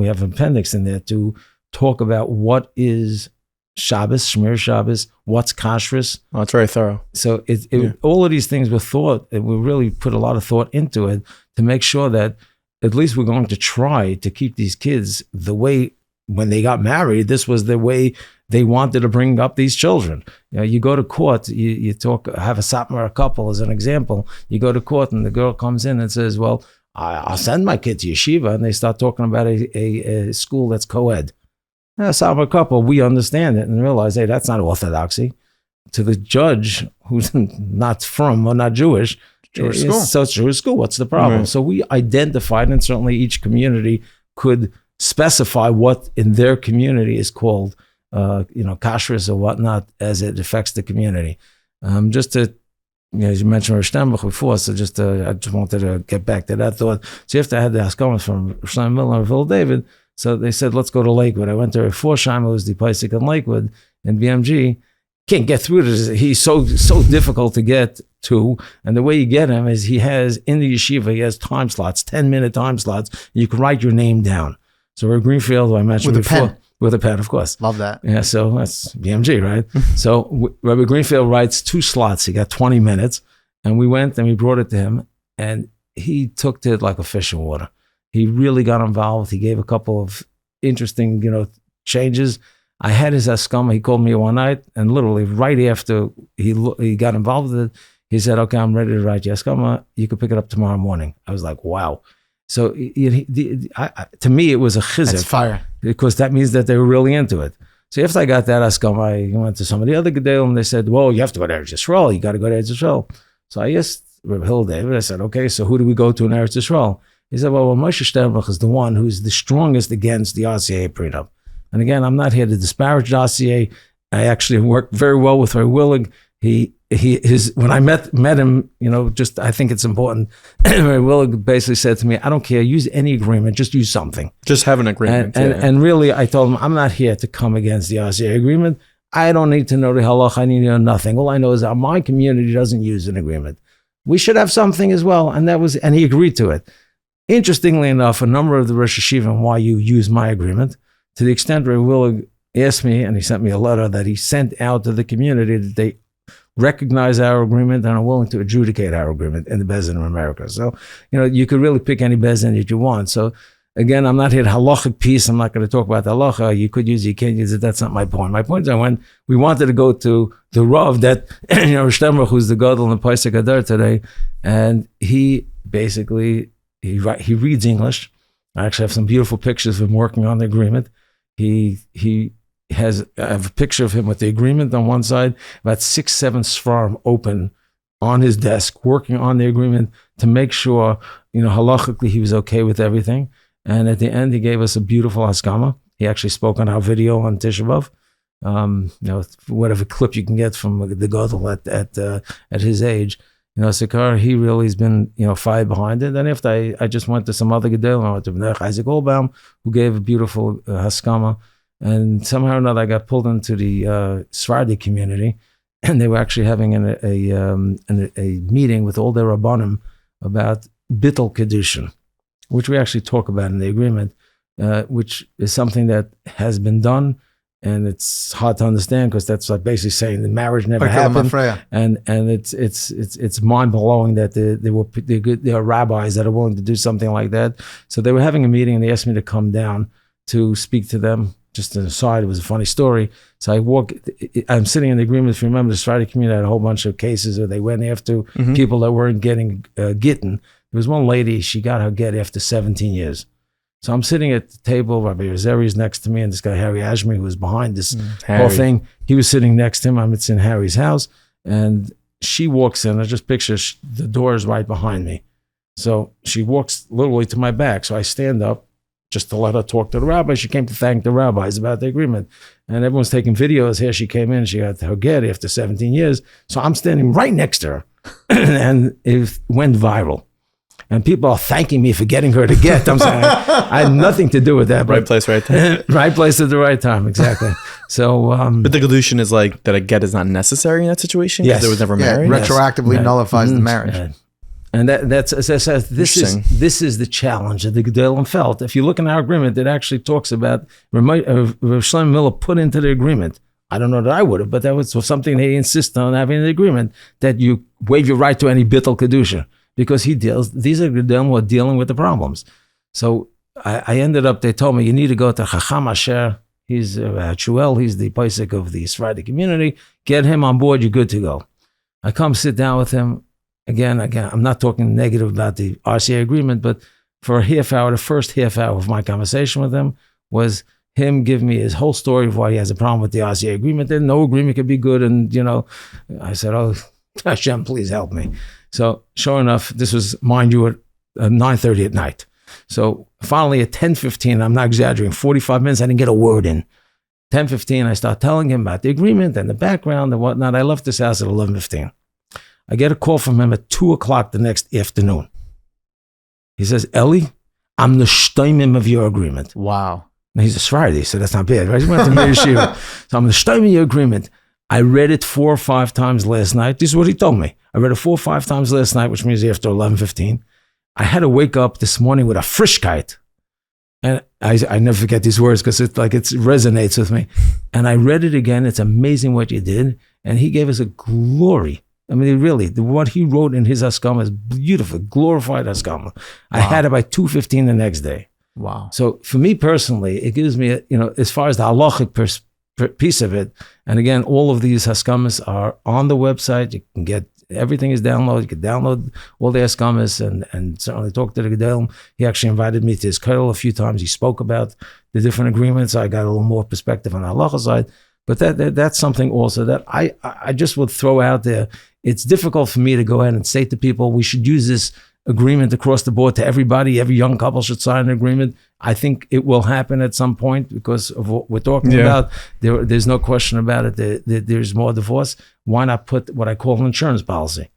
[SPEAKER 2] have an appendix in there to talk about what is Shabbos, Shmir Shabbos, what's kashrus.
[SPEAKER 1] Oh, it's very thorough.
[SPEAKER 2] So all of these things were thought, and we really put a lot of thought into it to make sure that at least we're going to try to keep these kids the way when they got married, this was the way they wanted to bring up these children. You go to court, you have a satmar couple as an example. You go to court and the girl comes in and says, well, I'll send my kid to yeshiva. And they start talking about a school that's co-ed. A satmar couple, we understand it and realize, hey, that's not orthodoxy. To the judge who's not from or not Jewish, so it's Jewish school. What's the problem? Right. So we identified, and certainly each community could specify what in their community is called, kashrus or whatnot, as it affects the community. Just to, as you mentioned Rosh Hashanah before, so I just wanted to get back to that thought. So after I had the Haskamas from Shlomo Miller and Phil David, so they said, let's go to Lakewood. I went to Forsheim, it was the Paisik in Lakewood in BMG. can't get through this. He's so difficult to get to. And the way you get him is he has, in the yeshiva, he has time slots, 10-minute time slots. You can write your name down. So Rabbi Greenfield, who I mentioned
[SPEAKER 3] With a
[SPEAKER 2] before.
[SPEAKER 3] pen.
[SPEAKER 2] With a pen, of course.
[SPEAKER 3] Love that.
[SPEAKER 2] Yeah, so that's BMG, right? So Rabbi Greenfield writes 2 slots. He got 20 minutes. And we went and we brought it to him. And he took to it like a fish in water. He really got involved. He gave a couple of interesting, changes. I had his haskama. He called me one night, and literally right after he got involved with it, he said, "Okay, I'm ready to write your haskama. You can pick it up tomorrow morning." I was like, "Wow!" So to me, it was a chizuk.
[SPEAKER 3] That's fire.
[SPEAKER 2] Because that means that they were really into it. So after I got that haskama, I went to some of the other gedolim, and they said, "Well, you have to go to Eretz Yisrael. You got to go to Eretz Yisrael." So I asked Reb Hill David. I said, "Okay, so who do we go to in Eretz Yisrael?" He said, well, Moshe Sternbuch is the one who's the strongest against the RCA prenup. And again, I'm not here to disparage the RCA. I actually worked very well with Ray Willig. When I met him, I think it's important. Ray Willig basically said to me, I don't care, use any agreement, just use something.
[SPEAKER 1] Just have an agreement.
[SPEAKER 2] And really, I told him, I'm not here to come against the RCA agreement. I don't need to know the halach. I need to know nothing. All I know is that my community doesn't use an agreement. We should have something as well. And he agreed to it. Interestingly enough, a number of the Rosh Hashiva why you use my agreement, to the extent Ray Willig asked me, and he sent me a letter that he sent out to the community that they recognize our agreement and are willing to adjudicate our agreement in the Bezdin of America. So, you could really pick any Bezdin that you want. So, again, I'm not here to halachic piece. I'm not going to talk about the halacha. You could use it, you can't use it. That's not my point. My point is we wanted to go to the Rav that, Shtemrach, who's the Gadol in the Paisek Adar today, and he basically, he reads English. I actually have some beautiful pictures of him working on the agreement. I have a picture of him with the agreement on one side, about 6-7 svarim open on his desk, working on the agreement to make sure, halachically he was okay with everything. And at the end, he gave us a beautiful haskama. He actually spoke on our video on Tisha B'Av. Whatever clip you can get from the Gadol at his age. Sakar, he really has been, fired behind it. And after I just went to some other gedolim, I went to Eli Goldbaum, who gave a beautiful haskama. And somehow or another, I got pulled into the Sephardi community, and they were actually having a meeting with all their rabbanim about bittul kedushin, which we actually talk about in the agreement, which is something that has been done. And it's hard to understand because that's like basically saying the marriage never happened, and it's mind blowing that there are rabbis that are willing to do something like that. So they were having a meeting and they asked me to come down to speak to them. Just an aside, it was a funny story. So I'm sitting in the agreement. If you remember, the Sephardi community had a whole bunch of cases where they went after people that weren't getting gittin. There was one lady, she got her get after 17 years. So I'm sitting at the table, Rabbi Yazeri is next to me, and this guy, Harry Ashmi, who was behind this whole thing, he was sitting next to him. It's in Harry's house, and she walks in. I just picture the door is right behind me. So she walks literally to my back. So I stand up just to let her talk to the rabbi. She came to thank the rabbis about the agreement. And everyone's taking videos. Here she came in, she got her get after 17 years. So I'm standing right next to her, and it went viral. And people are thanking me for getting her to get. I'm saying I had nothing to do with that.
[SPEAKER 1] Right place, right time.
[SPEAKER 2] Right place at the right time, exactly. So,
[SPEAKER 1] but the Kedushin is like that a get is not necessary in that situation?
[SPEAKER 2] Yes.
[SPEAKER 1] There was never married?
[SPEAKER 3] Retroactively nullifies the marriage.
[SPEAKER 2] Yeah. And that's, as I said, this is the challenge that the Gedolim felt. If you look in our agreement, it actually talks about Rav Shlomo Miller put into the agreement. I don't know that I would have, but that was something they insist on having in the agreement, that you waive your right to any bittul kedusha. Because these are the who are dealing with the problems. So I ended up, they told me, you need to go to Chacham Asher. He's Chuel, he's the Paisek of the Sephardi community. Get him on board, you're good to go. I come sit down with him. Again, I'm not talking negative about the RCA agreement, but for a half hour, the first half hour of my conversation with him was him giving me his whole story of why he has a problem with the RCA agreement. Then no agreement could be good. And, I said, oh, Hashem, please help me. So sure enough, this was, mind you, at 9:30 at night. So finally at 10:15, I'm not exaggerating, 45 minutes, I didn't get a word in. 10:15, I start telling him about the agreement and the background and whatnot. I left this house at 11:15. I get a call from him at 2:00 the next afternoon. He says, Eli, I'm the shtoimim of your agreement.
[SPEAKER 3] Wow.
[SPEAKER 2] And he's a Sephardi, so that's not bad, right? He went to Yeshiva. So I'm the shtoimim of your agreement. I read it 4 or 5 times last night. This is what he told me. I read it 4 or 5 times last night, which means after 11:15. I had to wake up this morning with a Frischkeit. And I never forget these words because it resonates with me. And I read it again. It's amazing what you did. And he gave us a glory. I mean, really, what he wrote in his Haskama is beautiful, glorified Haskama. Wow. I had it by 2:15 the next day.
[SPEAKER 3] Wow.
[SPEAKER 2] So for me personally, it gives me, as far as the halachic piece of it, and again, all of these Haskamas are on the website. You can get, everything is downloaded. You can download all the Haskamas and certainly talk to the Gedolim. He actually invited me to his kollel a few times. He spoke about the different agreements. I got a little more perspective on the halacha side. But that's something also that I just would throw out there. It's difficult for me to go ahead and say to people, we should use this agreement across the board to everybody. Every young couple should sign an agreement. I think it will happen at some point because of what we're talking about. There's no question about it. There's more divorce. Why not put what I call an insurance policy?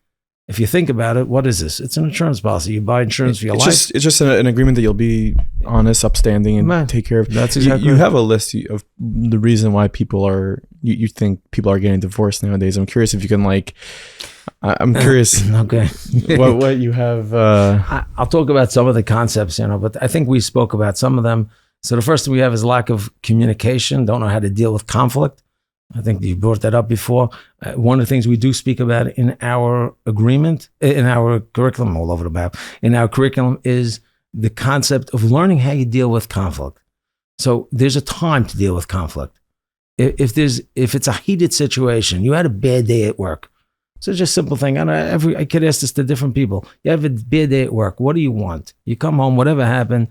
[SPEAKER 2] If you think about it, what is this? It's an insurance policy. You buy insurance for your life.
[SPEAKER 1] It's just an agreement that you'll be honest, upstanding, and take care of.
[SPEAKER 2] That's exactly
[SPEAKER 1] you have a list of the reason why people are, you think people are getting divorced nowadays. I'm curious if you can I'm curious.
[SPEAKER 2] Okay.
[SPEAKER 1] what you have.
[SPEAKER 2] I'll talk about some of the concepts, but I think we spoke about some of them. So the first thing we have is lack of communication. Don't know how to deal with conflict. I think you brought that up before. One of the things we do speak about in our agreement, in our curriculum, all over the map, in our curriculum is the concept of learning how you deal with conflict. So there's a time to deal with conflict. If it's a heated situation, you had a bad day at work. So just a simple thing. I could ask this to different people. You have a bad day at work. What do you want? You come home, whatever happened.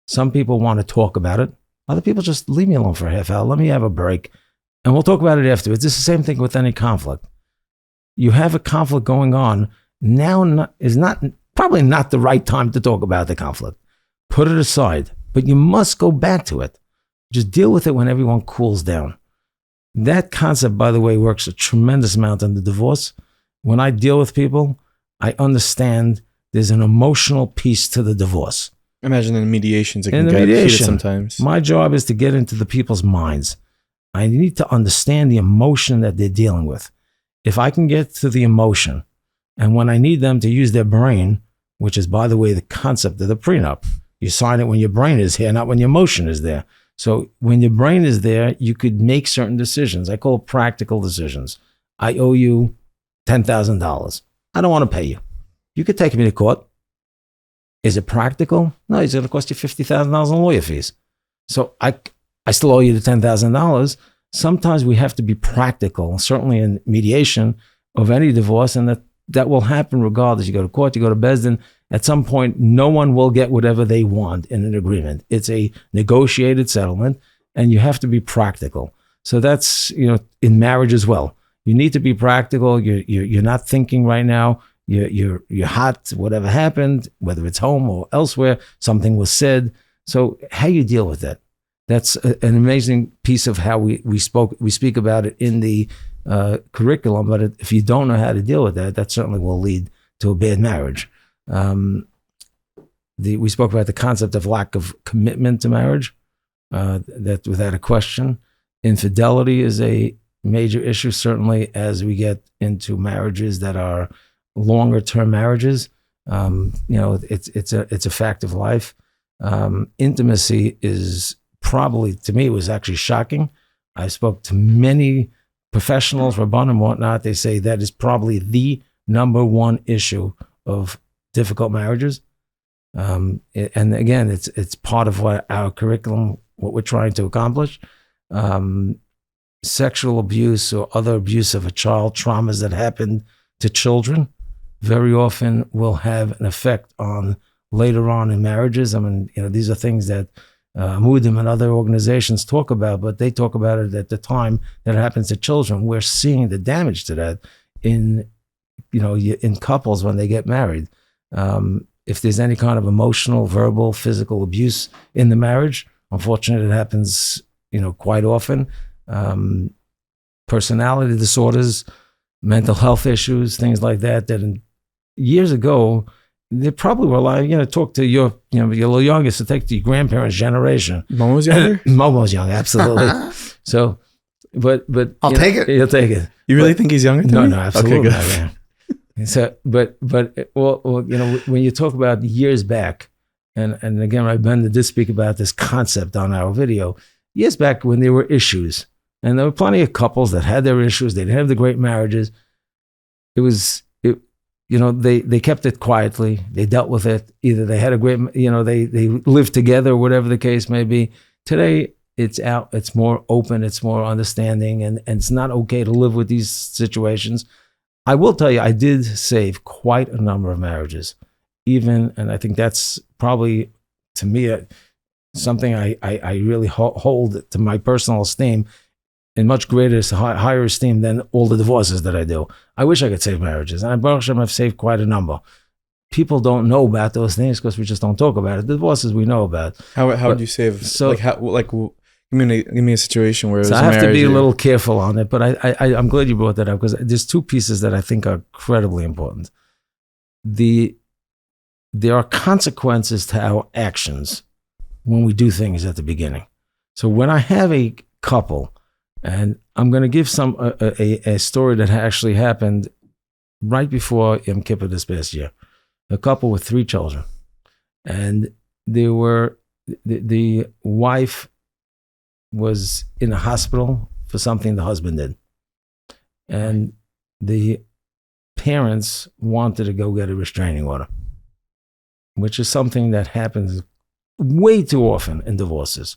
[SPEAKER 2] Some people want to talk about it. Other people just leave me alone for a half hour. Let me have a break. And we'll talk about it afterwards. It's the same thing with any conflict. You have a conflict going on. Now is probably not the right time to talk about the conflict. Put it aside. But you must go back to it. Just deal with it when everyone cools down. That concept, by the way, works a tremendous amount in the divorce. When I deal with people, I understand there's an emotional piece to the divorce.
[SPEAKER 1] Imagine in mediations, it can get heated sometimes.
[SPEAKER 2] My job is to get into the people's minds. I need to understand the emotion that they're dealing with. If I can get to the emotion, and when I need them to use their brain, which is, by the way, the concept of the prenup, you sign it when your brain is here, not when your emotion is there. So when your brain is there, you could make certain decisions. I call it practical decisions. I owe you $10,000. I don't want to pay you. You could take me to court. Is it practical? No, it's going to cost you $50,000 in lawyer fees. So I still owe you the $10,000. Sometimes we have to be practical, certainly in mediation of any divorce, and that will happen regardless. You go to court, you go to Bezdin. At some point, no one will get whatever they want in an agreement. It's a negotiated settlement, and you have to be practical. So that's, in marriage as well. You need to be practical. You're not thinking right now. You're hot. Whatever happened, whether it's home or elsewhere, something was said. So how you deal with that? That's an amazing piece of how we speak about it in the curriculum. But if you don't know how to deal with that certainly will lead to a bad marriage. We spoke about the concept of lack of commitment to marriage. That without a question, infidelity is a major issue. Certainly, as we get into marriages that are longer term marriages, it's a fact of life. Intimacy is probably, to me, it was actually shocking. I spoke to many professionals, Rabban and whatnot. They say that is probably the number one issue of difficult marriages. And again, it's part of what our curriculum, what we're trying to accomplish. Sexual abuse or other abuse of a child, traumas that happen to children, very often will have an effect on later on in marriages. I mean, these are things that Amudim and other organizations talk about, but they talk about it at the time that it happens to children. We're seeing the damage to that in couples when they get married. If there's any kind of emotional, verbal, physical abuse in the marriage, unfortunately, it happens, quite often. Personality disorders, mental health issues, things like that. Years ago, they probably were like, talk to your little youngest, to take to your grandparents' generation.
[SPEAKER 1] Mom was younger?
[SPEAKER 2] Mom was young, absolutely. So But
[SPEAKER 3] I'll take it.
[SPEAKER 2] You'll take it.
[SPEAKER 1] You really think he's younger than
[SPEAKER 2] No,
[SPEAKER 1] me?
[SPEAKER 2] no, absolutely.
[SPEAKER 1] Okay, good.
[SPEAKER 2] Not, yeah. So, but well, when you talk about years back, and again, Rabbi did speak about this concept on our video years back when there were issues, and there were plenty of couples that had their issues. They didn't have the great marriages. They kept it quietly. They dealt with it. Either they had a great, they lived together, whatever the case may be. Today, it's out. It's more open. It's more understanding, and it's not okay to live with these situations. I will tell you, I did save quite a number of marriages, and I think that's probably, to me, something I really hold to my personal esteem, in much greater, higher esteem than all the divorces that I do. I wish I could save marriages, and Baruch Hashem, I've saved quite a number. People don't know about those things because we just don't talk about it. The divorces we know about.
[SPEAKER 1] How would you save?
[SPEAKER 2] So,
[SPEAKER 1] give me a situation where it was
[SPEAKER 2] I have to be a
[SPEAKER 1] or-
[SPEAKER 2] little careful on it, but I'm glad you brought that up because there's two pieces that I think are incredibly important. There are consequences to our actions when we do things at the beginning. So when I have a couple, and I'm going to give a story that actually happened right before Yom Kippur this past year. A couple with 3 children, and they were the wife was in a hospital for something the husband did, and the parents wanted to go get a restraining order, which is something that happens way too often in divorces,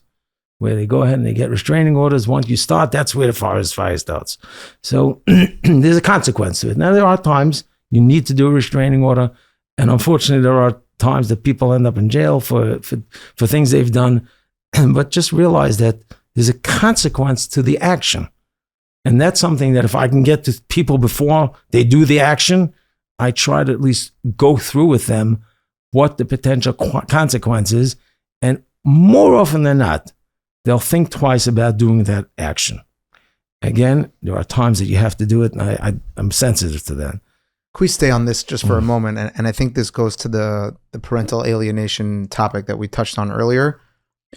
[SPEAKER 2] where they go ahead and they get restraining orders. Once you start, that's where the fire starts. So there's a consequence to it. Now, there are times you need to do a restraining order, and unfortunately, there are times that people end up in jail for things they've done. But just realize that there's a consequence to the action. And that's something that if I can get to people before they do the action, I try to at least go through with them what the potential consequence is. And more often than not, they'll think twice about doing that action. Again, there are times that you have to do it, and I'm sensitive to that.
[SPEAKER 3] Can we stay on this just for a moment? And I think this goes to the parental alienation topic that we touched on earlier,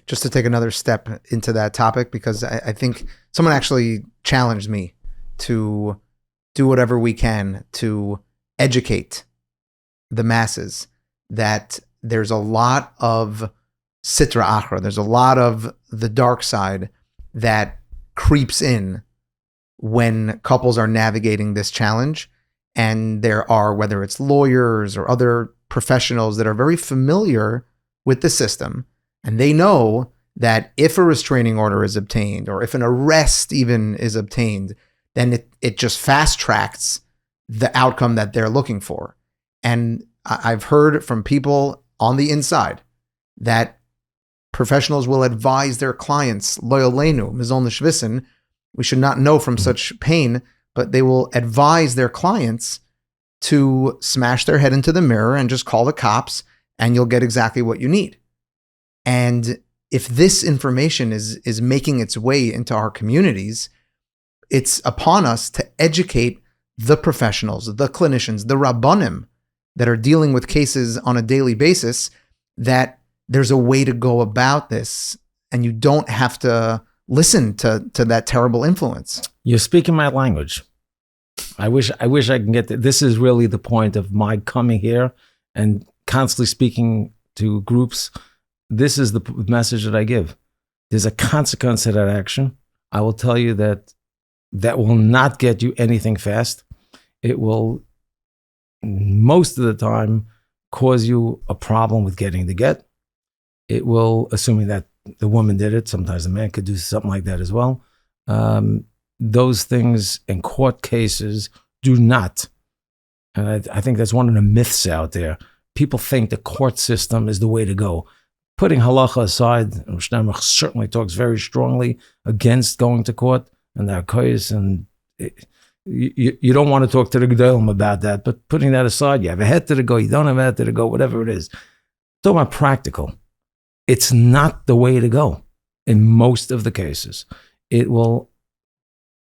[SPEAKER 3] just to take another step into that topic, because I think someone actually challenged me to do whatever we can to educate the masses that there's a lot of sitra achra, there's a lot of the dark side that creeps in when couples are navigating this challenge. And there are, whether it's lawyers or other professionals that are very familiar with the system, and they know that if a restraining order is obtained or if an arrest even is obtained, then it just fast tracks the outcome that they're looking for. And I've heard from people on the inside that professionals will advise their clients, loyal lenu, mizol nishvisin, we should not know from such pain, but they will advise their clients to smash their head into the mirror and just call the cops, and you'll get exactly what you need. And if this information is making its way into our communities, it's upon us to educate the professionals, the clinicians, the rabbanim that are dealing with cases on a daily basis, that there's a way to go about this, and you don't have to listen to that terrible influence.
[SPEAKER 2] You're speaking my language. I wish I can get this is really the point of my coming here and constantly speaking to groups. This is the message that I give. There's a consequence to that action. I will tell you that will not get you anything fast. It will, most of the time, cause you a problem with getting the get. It will, assuming that the woman did it, sometimes the man could do something like that as well. Those things in court cases do not. And I think that's one of the myths out there. People think the court system is the way to go. Putting halacha aside, Shneimach certainly talks very strongly against going to court and the hakayos, and you don't want to talk to the gedolim about that. But putting that aside, you have a head to the go, you don't have a head to the go, whatever it is. Talking about practical, it's not the way to go in most of the cases. It will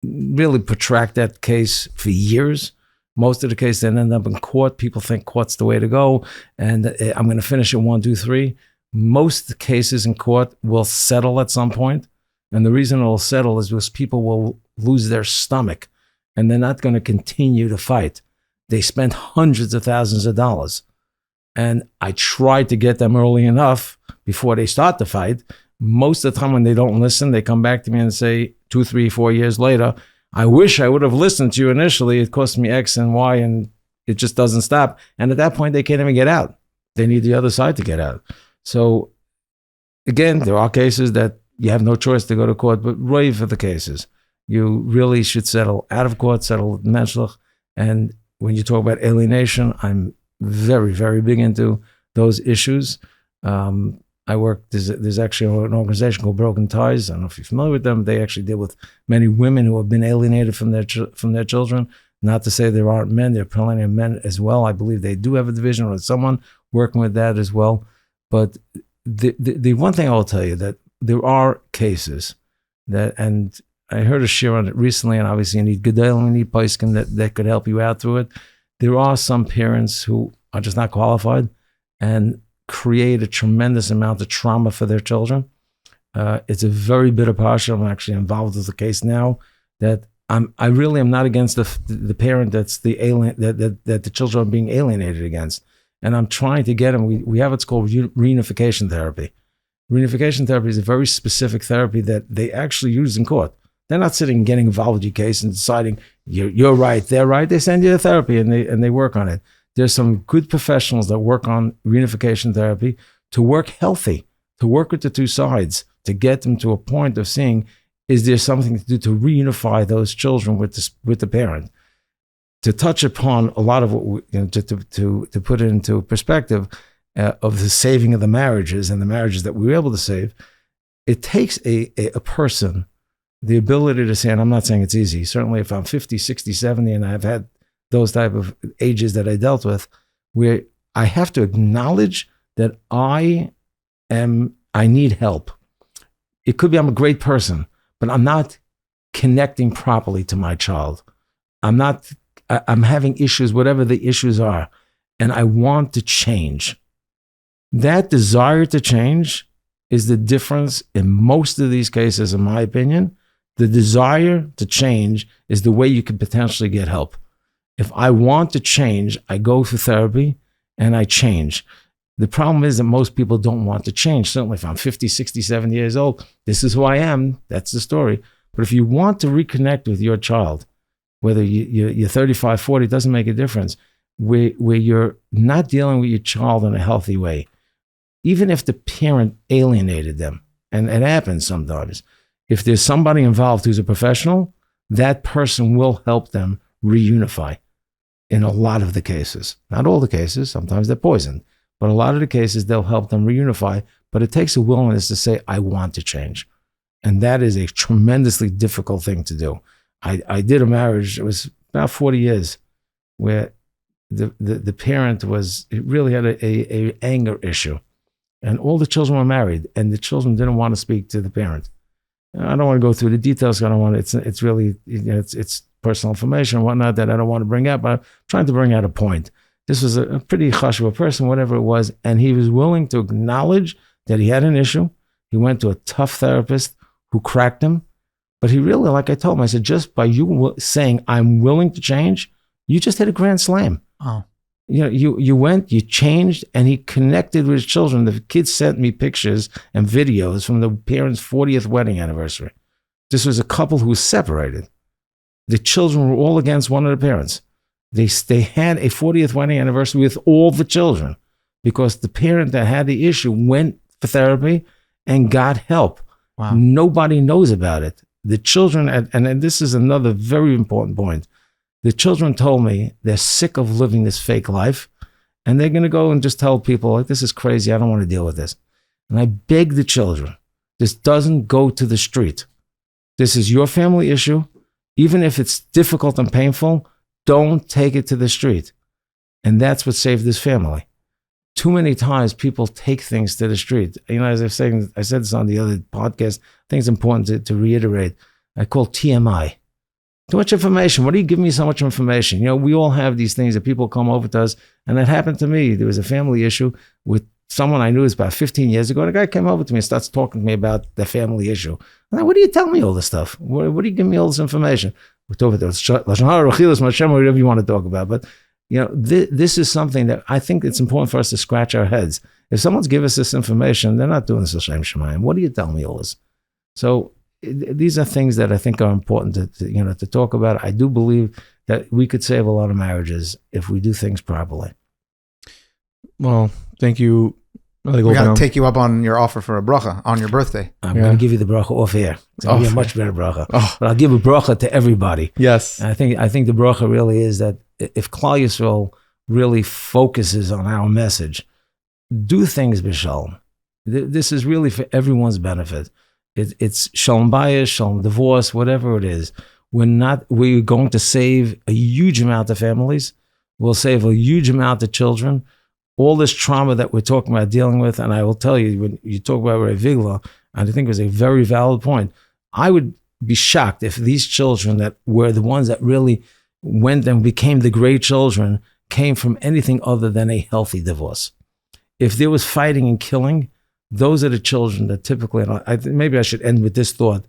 [SPEAKER 2] really protract that case for years. Most of the cases then end up in court. People think court's the way to go, and I'm going to finish it 1, 2, 3. Most cases in court will settle at some point, And the reason it'll settle is because people will lose their stomach and they're not going to continue to fight. They spent hundreds of thousands of dollars. And I tried to get them early enough before they start the fight. Most of the time when they don't listen, they come back to me and say 2, 3, 4 years later, I wish I would have listened to you initially. It cost me X and Y and it just doesn't stop. And at that point, they can't even get out. They need the other side to get out. So again, there are cases that you have no choice to go to court, but right for the cases, you really should settle out of court, settle menschlich. And when you talk about alienation, I'm very, very big into those issues. I work, there's actually an organization called Broken Ties. I don't know if you're familiar with them. They actually deal with many women who have been alienated from their children. Not to say there aren't men, there are plenty of men as well. I believe they do have a division or someone working with that as well. But the one thing I will tell you that there are cases that, and I heard a share on it recently, and obviously you need Gedalim, you need Paiskin that could help you out through it. There are some parents who are just not qualified and create a tremendous amount of trauma for their children. It's a very bitter passion. I'm actually involved with the case now that I really am not against the parent that's the alien that the children are being alienated against. And I'm trying to get them. We have what's called reunification therapy. Reunification therapy is a very specific therapy that they actually use in court. They're not sitting and getting involved with your case and deciding you're right, they're right. They send you to therapy and they work on it. There's some good professionals that work on reunification therapy to work healthy, to work with the two sides, to get them to a point of seeing, is there something to do to reunify those children with the parent? To touch upon a lot of what to put it into perspective of the saving of the marriages and the marriages that we were able to save, it takes a person the ability to say, and I'm not saying it's easy, certainly if I'm 50, 60, 70, and I've had those type of ages that I dealt with, where I have to acknowledge that I need help. It could be I'm a great person, but I'm not connecting properly to my child. I'm having issues, whatever the issues are, and I want to change. That desire to change is the difference in most of these cases, in my opinion. The desire to change is the way you could potentially get help. If I want to change, I go for therapy and I change. The problem is that most people don't want to change. Certainly if I'm 50, 60, 70 years old, this is who I am. That's the story. But if you want to reconnect with your child, whether you're 35, 40, it doesn't make a difference, where you're not dealing with your child in a healthy way, even if the parent alienated them, and it happens sometimes, if there's somebody involved who's a professional, that person will help them reunify in a lot of the cases. Not all the cases, sometimes they're poisoned, but a lot of the cases, they'll help them reunify, but it takes a willingness to say, I want to change. And that is a tremendously difficult thing to do. I did a marriage, it was about 40 years, where the parent really had a anger issue. And all the children were married, and the children didn't want to speak to the parent. I don't want to go through the details. I don't want to, it's really, it's personal information and whatnot that I don't want to bring up, but I'm trying to bring out a point. This was a pretty chashuva person, whatever it was, and he was willing to acknowledge that he had an issue. He went to a tough therapist who cracked him, but he really, like I told him, I said, just by you saying, I'm willing to change, you just hit a grand slam.
[SPEAKER 3] Oh.
[SPEAKER 2] You went, you changed, and he connected with his children. The kids sent me pictures and videos from the parents' 40th wedding anniversary. This was a couple who was separated. The children were all against one of the parents. They had a 40th wedding anniversary with all the children because the parent that had the issue went for therapy and got help.
[SPEAKER 3] Wow.
[SPEAKER 2] Nobody knows about it. The children, and this is another very important point, the children told me they're sick of living this fake life and they're going to go and just tell people, like, this is crazy, I don't want to deal with this. And I beg the children, this doesn't go to the street. This is your family issue. Even if it's difficult and painful, don't take it to the street. And that's what saved this family. Too many times people take things to the street. As I said this on the other podcast, I think it's important to reiterate. I call TMI. Too much information. What are you giving me so much information? We all have these things that people come over to us, and that happened to me. There was a family issue with someone I knew is about 15 years ago, and a guy came over to me and starts talking to me about the family issue. I'm like, what do you tell me all this stuff? What do you give me all this information? We talk about whatever you want to talk about. But, this is something that I think it's important for us to scratch our heads. If someone's give us this information, they're not doing this L'Shem Shemayim. What do you tell me all this? So these are things that I think are important to talk about. I do believe that we could save a lot of marriages if we do things properly.
[SPEAKER 1] Well, thank you.
[SPEAKER 3] We got to take you up on your offer for a bracha on your birthday.
[SPEAKER 2] I'm going to give you the bracha off here. It's going to be a much better bracha. But I'll give a bracha to everybody.
[SPEAKER 1] Yes.
[SPEAKER 2] And I think the bracha really is that if Klal Yisrael really focuses on our message, do things b'shalom. This is really for everyone's benefit. It's shalom bayis, shalom divorce, whatever it is. We're going to save a huge amount of families. We'll save a huge amount of children. All this trauma that we're talking about dealing with, and I will tell you, when you talk about Rav Vigla, and I think it was a very valid point, I would be shocked if these children that were the ones that really went and became the great children came from anything other than a healthy divorce. If there was fighting and killing, those are the children that typically, maybe I should end with this thought.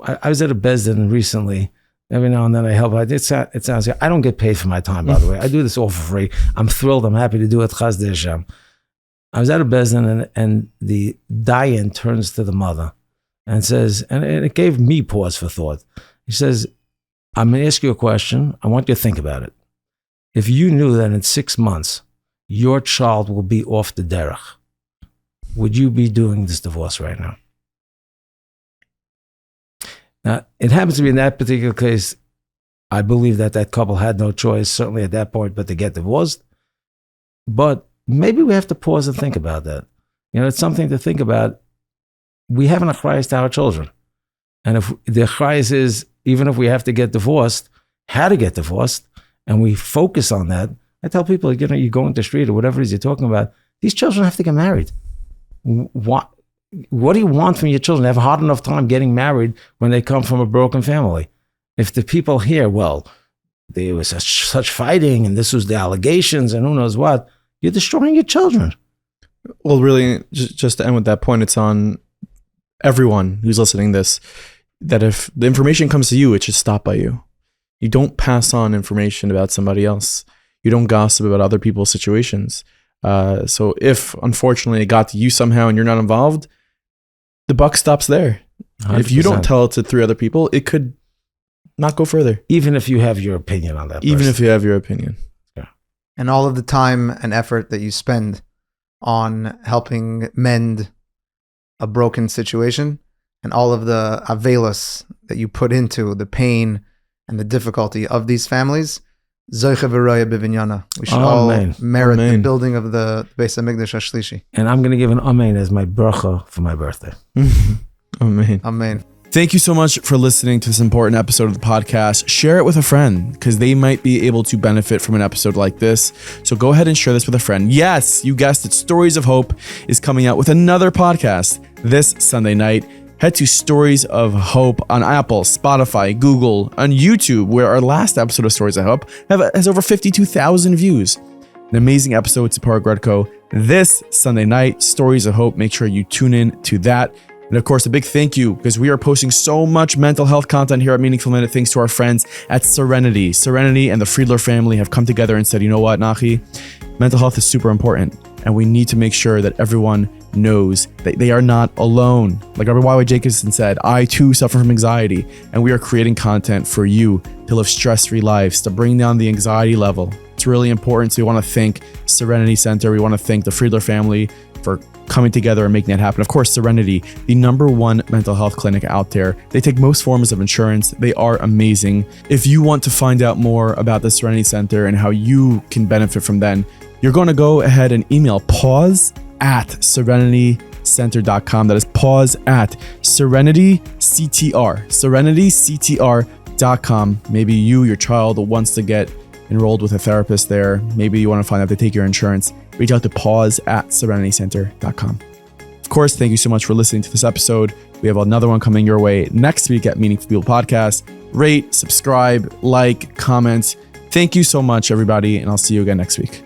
[SPEAKER 2] I was at a Beis Din recently. Every now and then I help. It sounds good. I don't get paid for my time, by the way. I do this all for free. I'm thrilled. I'm happy to do it. Chas Hashem. I was at a Beis Din and the dayan turns to the mother and says, and it gave me pause for thought. He says, I'm going to ask you a question. I want you to think about it. If you knew that in 6 months, your child will be off the derech, would you be doing this divorce right now? Now, it happens to be in that particular case, I believe that couple had no choice, certainly at that point, but to get divorced. But maybe we have to pause and think about that. It's something to think about. We have an achrayus to our children. And if the achrayus is, even if we have to get divorced, how to get divorced, and we focus on that, I tell people, you go into the street or whatever it is you're talking about, these children have to get married. What do you want from your children? They have a hard enough time getting married when they come from a broken family. If the people hear, well, there was such fighting and this was the allegations and who knows what, you're destroying your children.
[SPEAKER 1] Well, really, just to end with that point, it's on everyone who's listening to this, that if the information comes to you, it should stop by you. You don't pass on information about somebody else. You don't gossip about other people's situations. So if, unfortunately, it got to you somehow and you're not involved, the buck stops there. 100%. If you don't tell it to 3 other people, it could not go further.
[SPEAKER 2] Even if you have your opinion on that person.
[SPEAKER 1] Even if you have your opinion.
[SPEAKER 2] Yeah.
[SPEAKER 3] And all of the time and effort that you spend on helping mend a broken situation and all of the avelos that you put into the pain and the difficulty of these families, Zoche v'roya b'vinyana. We should all merit the building of the Beis HaMikdash HaShlishi.
[SPEAKER 2] And I'm going to give an amen as my bracha for my birthday.
[SPEAKER 1] Amen.
[SPEAKER 3] Amen.
[SPEAKER 1] Thank you so much for listening to this important episode of the podcast. Share it with a friend because they might be able to benefit from an episode like this. So go ahead and share this with a friend. Yes, you guessed it. Stories of Hope is coming out with another podcast this Sunday night. Head to Stories of Hope on Apple, Spotify, Google, on YouTube, where our last episode of Stories of Hope has over 52,000 views. An amazing episode with Tzipora Gredko this Sunday night, Stories of Hope. Make sure you tune in to that. And of course, a big thank you because we are posting so much mental health content here at Meaningful Minute thanks to our friends at Serenity. Serenity and the Friedler family have come together and said, you know what, Nachi? Mental health is super important. And we need to make sure that everyone knows that they are not alone. Like Rabbi Y.Y. Jacobson said, I too suffer from anxiety. And we are creating content for you to live stress-free lives, to bring down the anxiety level. It's really important. So we want to thank Serenity Center. We want to thank the Friedler family for coming together and making that happen. Of course, Serenity, the #1 mental health clinic out there. They take most forms of insurance. They are amazing. If you want to find out more about the Serenity Center and how you can benefit from them, you're going to go ahead and email pause@serenitycenter.com. That is serenyctr.com. Maybe you, your child, wants to get enrolled with a therapist there. Maybe you want to find out if they take your insurance. Reach out to pause@serenitycenter.com. Of course, thank you so much for listening to this episode. We have another one coming your way next week at Meaningful People Podcast. Rate, subscribe, like, comment. Thank you so much, everybody, and I'll see you again next week.